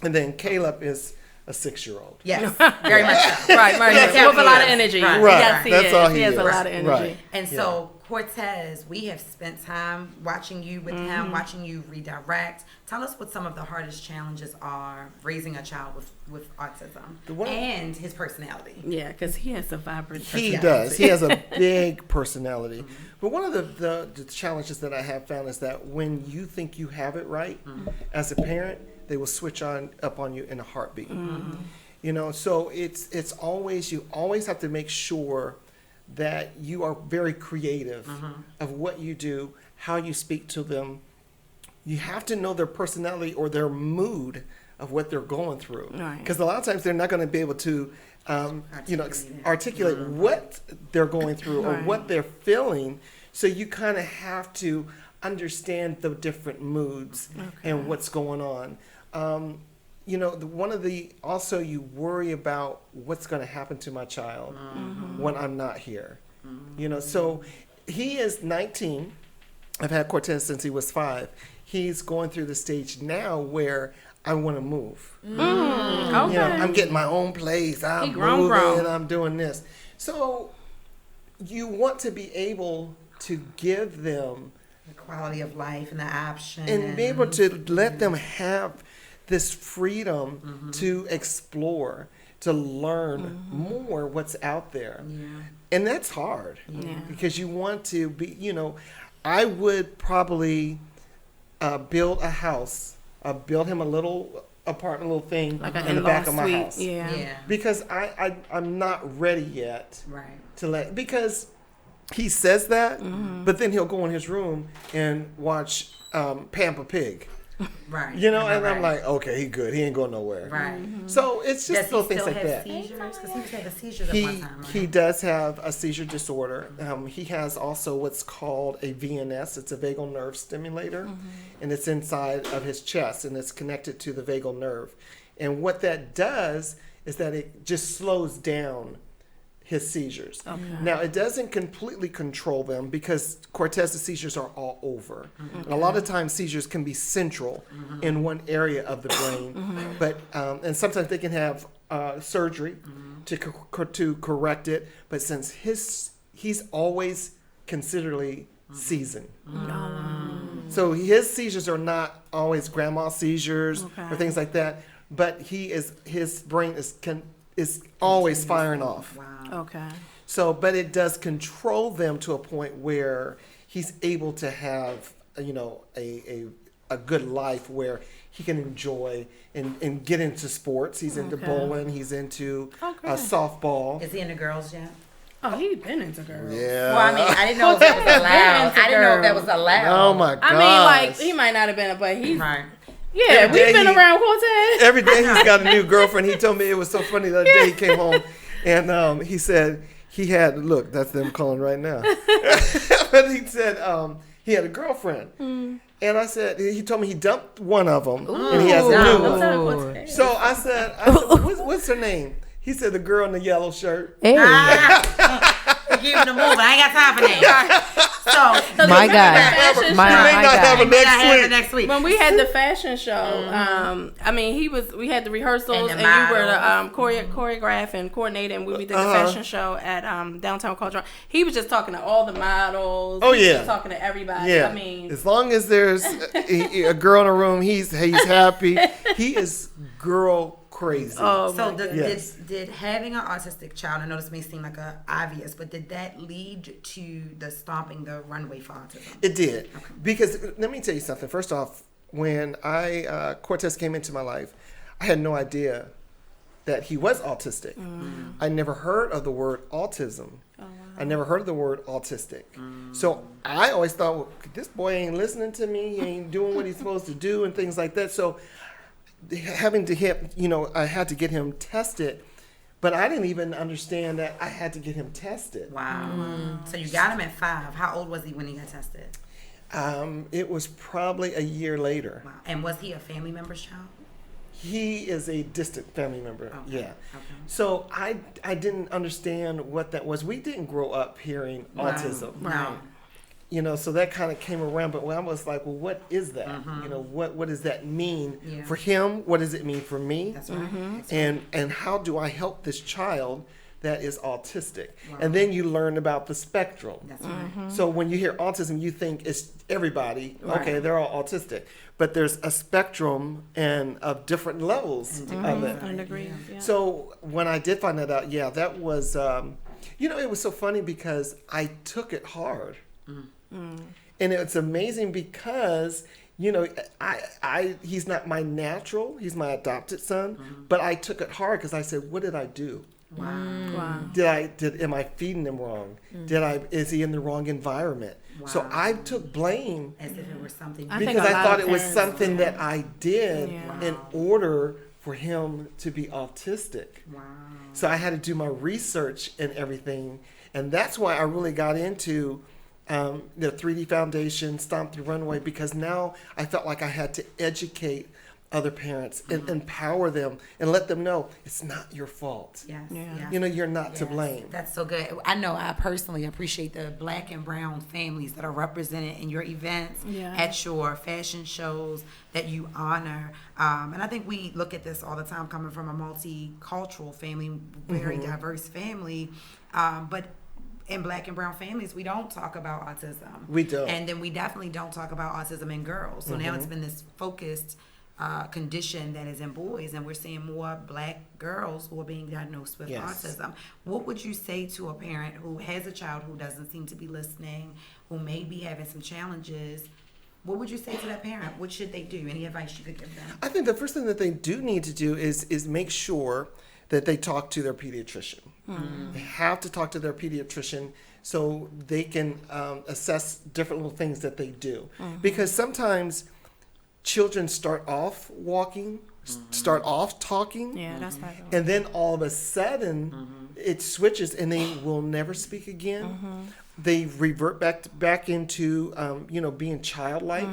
Speaker 6: And then Caleb is a 6-year-old.
Speaker 4: Yes, very much so.
Speaker 2: Right. With a lot of energy.
Speaker 6: Right.
Speaker 2: Yes,
Speaker 6: That's all he
Speaker 2: has
Speaker 6: is.
Speaker 2: a lot of energy.
Speaker 6: Right.
Speaker 4: And so, Cortez, we have spent time watching you with him, watching you redirect. Tell us what some of the hardest challenges are raising a child with autism and his personality.
Speaker 2: Yeah, because he has a vibrant
Speaker 6: He
Speaker 2: personality.
Speaker 6: does. He has a big personality. But one of the challenges that I have found is that when you think you have it right, as a parent, they will switch up on you in a heartbeat. You know, so it's always, you always have to make sure that you are very creative of what you do, how you speak to them. You have to know their personality or their mood of what they're going through. Because a lot of times they're not going to be able to, articulate what they're going through or what they're feeling. So you kind of have to understand the different moods and what's going on. Also you worry about what's going to happen to my child when I'm not here. You know, so he is 19. I've had Cortez since he was 5. He's going through the stage now where I want to move.
Speaker 2: Okay.
Speaker 6: You know, I'm getting my own place. I'm moving. I'm doing this. So you want to be able to give them
Speaker 4: The quality of life and the option.
Speaker 6: and be able to let them have this freedom to explore, to learn more what's out there. And that's hard because you want to be, I would probably build a house, build him a little apartment, little thing
Speaker 2: Like
Speaker 6: in the back of my
Speaker 2: suite.
Speaker 6: house.
Speaker 2: Yeah.
Speaker 6: Because I'm not ready yet
Speaker 4: Right.
Speaker 6: because he says that, but then he'll go in his room and watch Pampa Pig.
Speaker 4: Right.
Speaker 6: And I'm like, okay, he good. He ain't going nowhere.
Speaker 4: Right.
Speaker 6: So it's just
Speaker 4: Does
Speaker 6: little
Speaker 4: he
Speaker 6: things
Speaker 4: still
Speaker 6: like
Speaker 4: have
Speaker 6: that.
Speaker 4: seizures? Because he was having seizures at one time, right?
Speaker 6: He does have a seizure disorder. He has also what's called a VNS. It's a vagal nerve stimulator, and it's inside of his chest, and it's connected to the vagal nerve. And what that does is that it just slows down his seizures. Now, it doesn't completely control them because Cortez's seizures are all over. And a lot of times seizures can be central in one area of the brain, but and sometimes they can have surgery to correct it. But since he's always considerably seasoned. So his seizures are not always grandma seizures or things like that, but his brain is always firing off.
Speaker 4: Wow.
Speaker 2: Okay.
Speaker 6: So, but it does control them to a point where he's able to have, a good life where he can enjoy and get into sports. He's into bowling. He's into softball.
Speaker 4: Is he into girls yet?
Speaker 2: Oh, he's been into girls.
Speaker 6: Yeah.
Speaker 4: Well, I mean, I didn't know if that was allowed. I didn't know if that was allowed.
Speaker 6: Oh my God.
Speaker 2: I mean, like, he might not have been, but he's...
Speaker 4: Right.
Speaker 2: Yeah,
Speaker 6: Every day
Speaker 2: we've been around Cortez.
Speaker 6: Every day he's got a new girlfriend. He told me it was so funny the other day he came home and he said he had, look, that's them calling right now. But he said he had a girlfriend. And I said, he told me he dumped one of them and he has a new one. So I said what's her name? He said the girl in the yellow shirt.
Speaker 1: Hey.
Speaker 4: Give him the move. I ain't got time for that. So
Speaker 1: My God.
Speaker 2: fashion
Speaker 1: My
Speaker 6: You may not
Speaker 1: God.
Speaker 6: have a
Speaker 4: we gotta have it
Speaker 6: next week.
Speaker 4: next week.
Speaker 2: When we had the fashion show, I mean, we had the rehearsals,
Speaker 4: And
Speaker 2: and,
Speaker 4: the
Speaker 2: you were the
Speaker 4: models.
Speaker 2: choreograph and coordinator, and we did the fashion show at downtown Culture. He was just talking to all the models.
Speaker 6: Oh,
Speaker 2: He was
Speaker 6: yeah.
Speaker 2: just talking to everybody.
Speaker 6: Yeah.
Speaker 2: I mean,
Speaker 6: as long as there's a girl in a room, he's happy. He is girl crazy.
Speaker 2: oh
Speaker 4: So
Speaker 2: my
Speaker 4: did,
Speaker 2: God.
Speaker 6: Yes.
Speaker 4: did having an autistic child, I know this may seem like obvious, but did that lead to the stomping the runway for autism?
Speaker 6: It did. Because let me tell you something. First off, when Cortez came into my life, I had no idea that he was autistic. I never heard of the word autism I never heard of the word autistic. So I always thought, well, this boy ain't listening to me, he ain't doing what he's supposed to do and things like that. So having to hit, I had to get him tested, but I didn't even understand that I had to get him tested.
Speaker 4: Wow. So you got him at 5. How old was he when he got tested?
Speaker 6: It was probably a year later.
Speaker 4: Wow. And was he a family member's child?
Speaker 6: He is a distant family member.
Speaker 4: Okay.
Speaker 6: Yeah.
Speaker 4: Okay.
Speaker 6: So I didn't understand what that was. We didn't grow up hearing autism.
Speaker 4: No.
Speaker 6: So that kind of came around, but when I was like, well, what is that? What does that mean for him? What does it mean for me?
Speaker 4: That's right.
Speaker 6: And how do I help this child that is autistic? And then you learn about the spectrum.
Speaker 4: That's right.
Speaker 6: So when you hear autism, you think it's everybody. Okay, they're all autistic, but there's a spectrum and of different levels of it.
Speaker 1: I agree. Yeah.
Speaker 6: So when I did find that out, that was, it was so funny because I took it hard, and it's amazing because he's not my natural, he's my adopted son, but I took it hard because I said, what did I do?
Speaker 4: Wow.
Speaker 6: Am I feeding him wrong? Is he in the wrong environment? So I took blame
Speaker 4: as if it were something
Speaker 6: because I thought it was something that I did in order for him to be autistic.
Speaker 4: Wow.
Speaker 6: So I had to do my research and everything, and that's why I really got into the 3D Foundation, Stomp the Runway, because now I felt like I had to educate other parents and empower them and let them know it's not your fault.
Speaker 4: Yes.
Speaker 6: You're not to blame.
Speaker 4: That's so good. I know I personally appreciate the Black and brown families that are represented in your events, at your fashion shows that you honor. And I think we look at this all the time coming from a multicultural family, very diverse family. But in Black and brown families, we don't talk about autism.
Speaker 6: We don't.
Speaker 4: And then we definitely don't talk about autism in girls. So now it's been this focused condition that is in boys, and we're seeing more Black girls who are being diagnosed with autism. What would you say to a parent who has a child who doesn't seem to be listening, who may be having some challenges? What would you say to that parent? What should they do? Any advice you could give them?
Speaker 6: I think the first thing that they do need to do is make sure that they talk to their pediatrician. They have to talk to their pediatrician so they can assess different little things that they do. Because sometimes children start off walking, start off talking,
Speaker 1: that's not good.
Speaker 6: and then all of a sudden it switches and they will never speak again. They revert back into being childlike.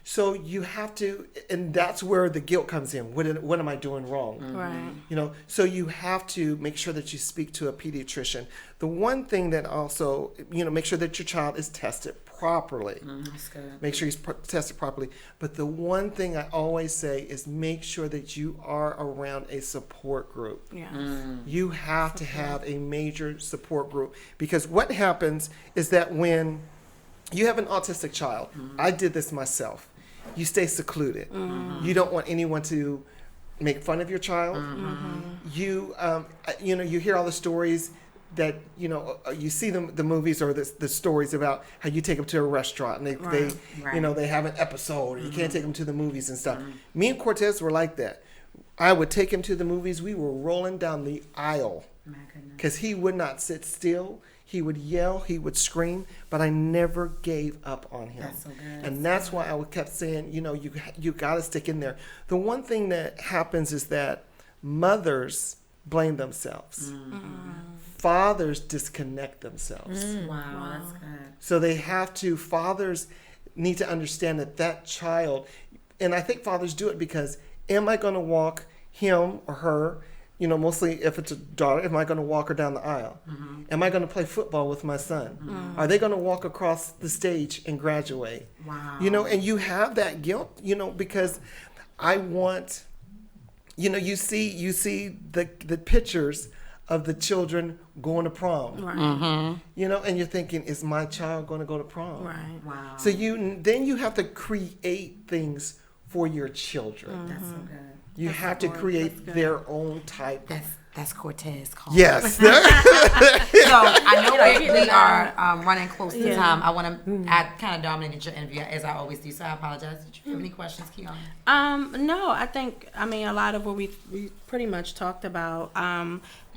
Speaker 6: So you have to, and that's where the guilt comes in. What am I doing wrong?
Speaker 1: Right.
Speaker 6: So you have to make sure that you speak to a pediatrician. The one thing that also, make sure that your child is tested properly.
Speaker 4: That's good.
Speaker 6: Make sure he's tested properly. But the one thing I always say is make sure that you are around a support group. You have to have a major support group, because what happens is that when you have an autistic child, I did this myself. You stay secluded. You don't want anyone to make fun of your child. You you hear all the stories that you see the movies or the stories about how you take them to a restaurant and they have an episode, or you can't take them to the movies and stuff. Me and Cortez were like that. I would take him to the movies. We were rolling down the aisle because he would not sit still. He would yell, he would scream, but I never gave up on him.
Speaker 4: That's so good.
Speaker 6: And that's why I kept saying, you got to stick in there. The one thing that happens is that mothers blame themselves. Fathers disconnect themselves.
Speaker 4: Wow, that's good.
Speaker 6: So fathers need to understand that child, and I think fathers do it because, am I going to walk him or her? Mostly if it's a daughter, am I going to walk her down the aisle? Am I going to play football with my son? Are they going to walk across the stage and graduate?
Speaker 4: Wow.
Speaker 6: And you have that guilt, because I want, you see the pictures of the children going to prom.
Speaker 1: Right.
Speaker 6: And you're thinking, is my child going to go to prom?
Speaker 1: Right.
Speaker 4: Wow.
Speaker 6: So then you have to create things for your children.
Speaker 4: That's so good.
Speaker 6: You have to create their own type.
Speaker 4: That's Cortez call.
Speaker 6: Yes.
Speaker 4: So I know we are running close to time. I kind of dominated your interview as I always do, so I apologize. Did you have any questions, Kiana?
Speaker 2: No, I mean a lot of what we pretty much talked about.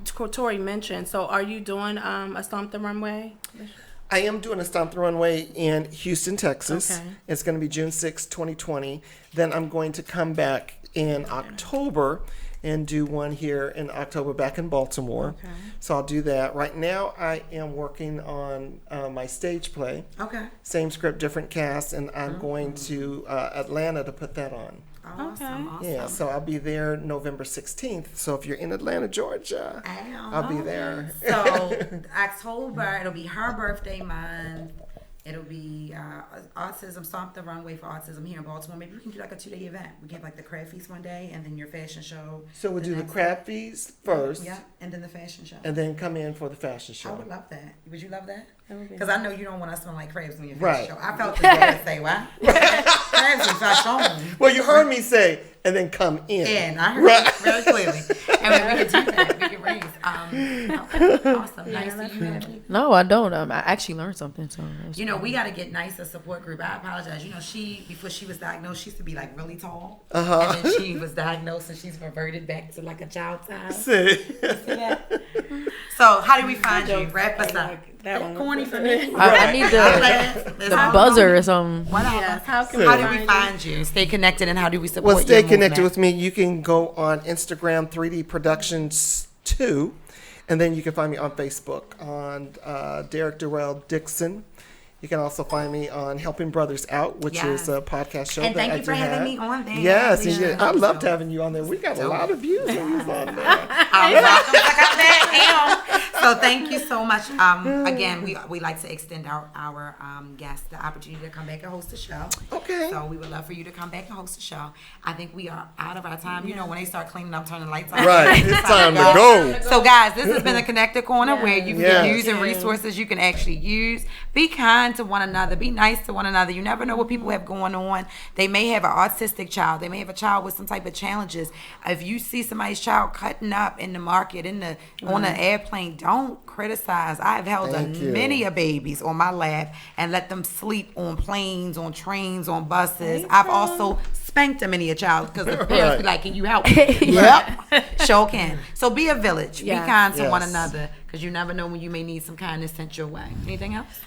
Speaker 2: Tori mentioned. So are you doing a Stomp the Runway?
Speaker 6: I am doing a Stomp the Runway in Houston, Texas.
Speaker 2: Okay.
Speaker 6: It's going to be June 6, 2020. Then I'm going to come back in October and do one here in October back in Baltimore.
Speaker 2: Okay.
Speaker 6: So I'll do that. Right now I am working on my stage play.
Speaker 4: Okay.
Speaker 6: Same script, different cast, and I'm going to Atlanta to put that on.
Speaker 4: Awesome.
Speaker 6: Yeah, so I'll be there November 16th. So if you're in Atlanta, Georgia, I'll be there.
Speaker 4: So October, it'll be her birthday month. It'll be autism, Stomp the Runway for autism here in Baltimore. Maybe we can do like a 2-day event. We can have like the crab feast one day and then your fashion show.
Speaker 6: So we'll do the crab feast first.
Speaker 4: Yeah, and then the fashion show.
Speaker 6: And then come in for the fashion show.
Speaker 4: I would love that. Would you love that? Because I know you don't want us to smell like crabs on your
Speaker 6: Right.
Speaker 4: fashion show. I felt the way to say, what? Crabs in fashion.
Speaker 6: Well, you heard me say, and then come in.
Speaker 4: And I heard it very clearly. And we can do that. We can raise. Awesome. Nice to you. Natalie.
Speaker 1: No, I don't. I actually learned something. So
Speaker 4: You know, we got to get nice a support group. I apologize. You know, before she was diagnosed, she used to be like really tall. And then she was diagnosed and she's reverted back to like a child size.
Speaker 6: See?
Speaker 4: See that? So, how do we find you? Wrap us up.
Speaker 2: That one.
Speaker 4: Corny for me.
Speaker 1: I need the buzzer or something.
Speaker 4: Whatever.
Speaker 2: How
Speaker 4: How do we find you? Stay connected, and how do we support
Speaker 6: Well, stay
Speaker 4: your
Speaker 6: connected
Speaker 4: movement?
Speaker 6: with me. You can go on Instagram, 3D Productions 2, and then you can find me on Facebook on Derrick Durrell Dixon. You can also find me on Helping Brothers Out, which is a podcast show.
Speaker 4: And
Speaker 6: that
Speaker 4: thank
Speaker 6: I
Speaker 4: you for
Speaker 6: do
Speaker 4: having
Speaker 6: have.
Speaker 4: me on there.
Speaker 6: Yes,
Speaker 4: Yeah.
Speaker 6: I loved having you on there. We got a lot of views when you was on there.
Speaker 4: I'm welcome to come back now. So thank you so much. Again, we like to extend our guests the opportunity to come back and host the show.
Speaker 6: Okay.
Speaker 4: So we would love for you to come back and host the show. I think we are out of our time. You know, when they start cleaning up, turning the lights on.
Speaker 6: Right, it's time to go.
Speaker 4: So guys, this has been a Connected Corner where you can
Speaker 6: Yes.
Speaker 4: get news and resources you can actually use. Be kind to one another. Be nice to one another. You never know what people have going on. They may have an autistic child. They may have a child with some type of challenges. If you see somebody's child cutting up in the market, on an airplane, don't criticize. I've held many a babies on my lap and let them sleep on planes, on trains, on buses. I've also spanked a many a child because the parents be like, "Can you help?" Yep, sure can. So be a village. Be kind to one another because you never know when you may need some kindness sent your way. Anything else?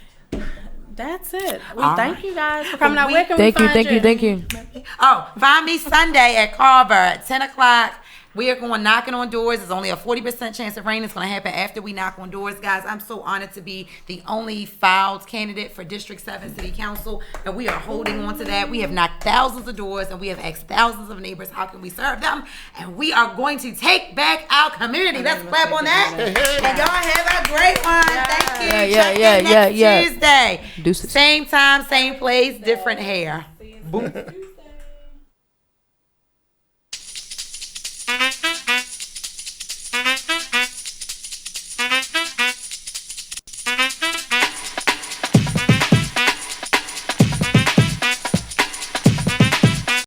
Speaker 2: That's it.
Speaker 4: All
Speaker 2: Thank you guys for coming out. Where can
Speaker 1: Thank
Speaker 2: we
Speaker 1: you,
Speaker 2: find
Speaker 1: thank you.
Speaker 4: Oh, find me Sunday at Carver at 10 o'clock. We are going knocking on doors. There's only a 40% chance of rain. It's going to happen after we knock on doors, guys. I'm so honored to be the only filed candidate for District 7 City Council, and we are holding on to that. We have knocked thousands of doors, and we have asked thousands of neighbors, how can we serve them? And we are going to take back our community. Let's clap on that. And y'all have a great one. Thank you. Check in next Tuesday.
Speaker 1: Deuces.
Speaker 4: Same time, same place, different hair. Boom.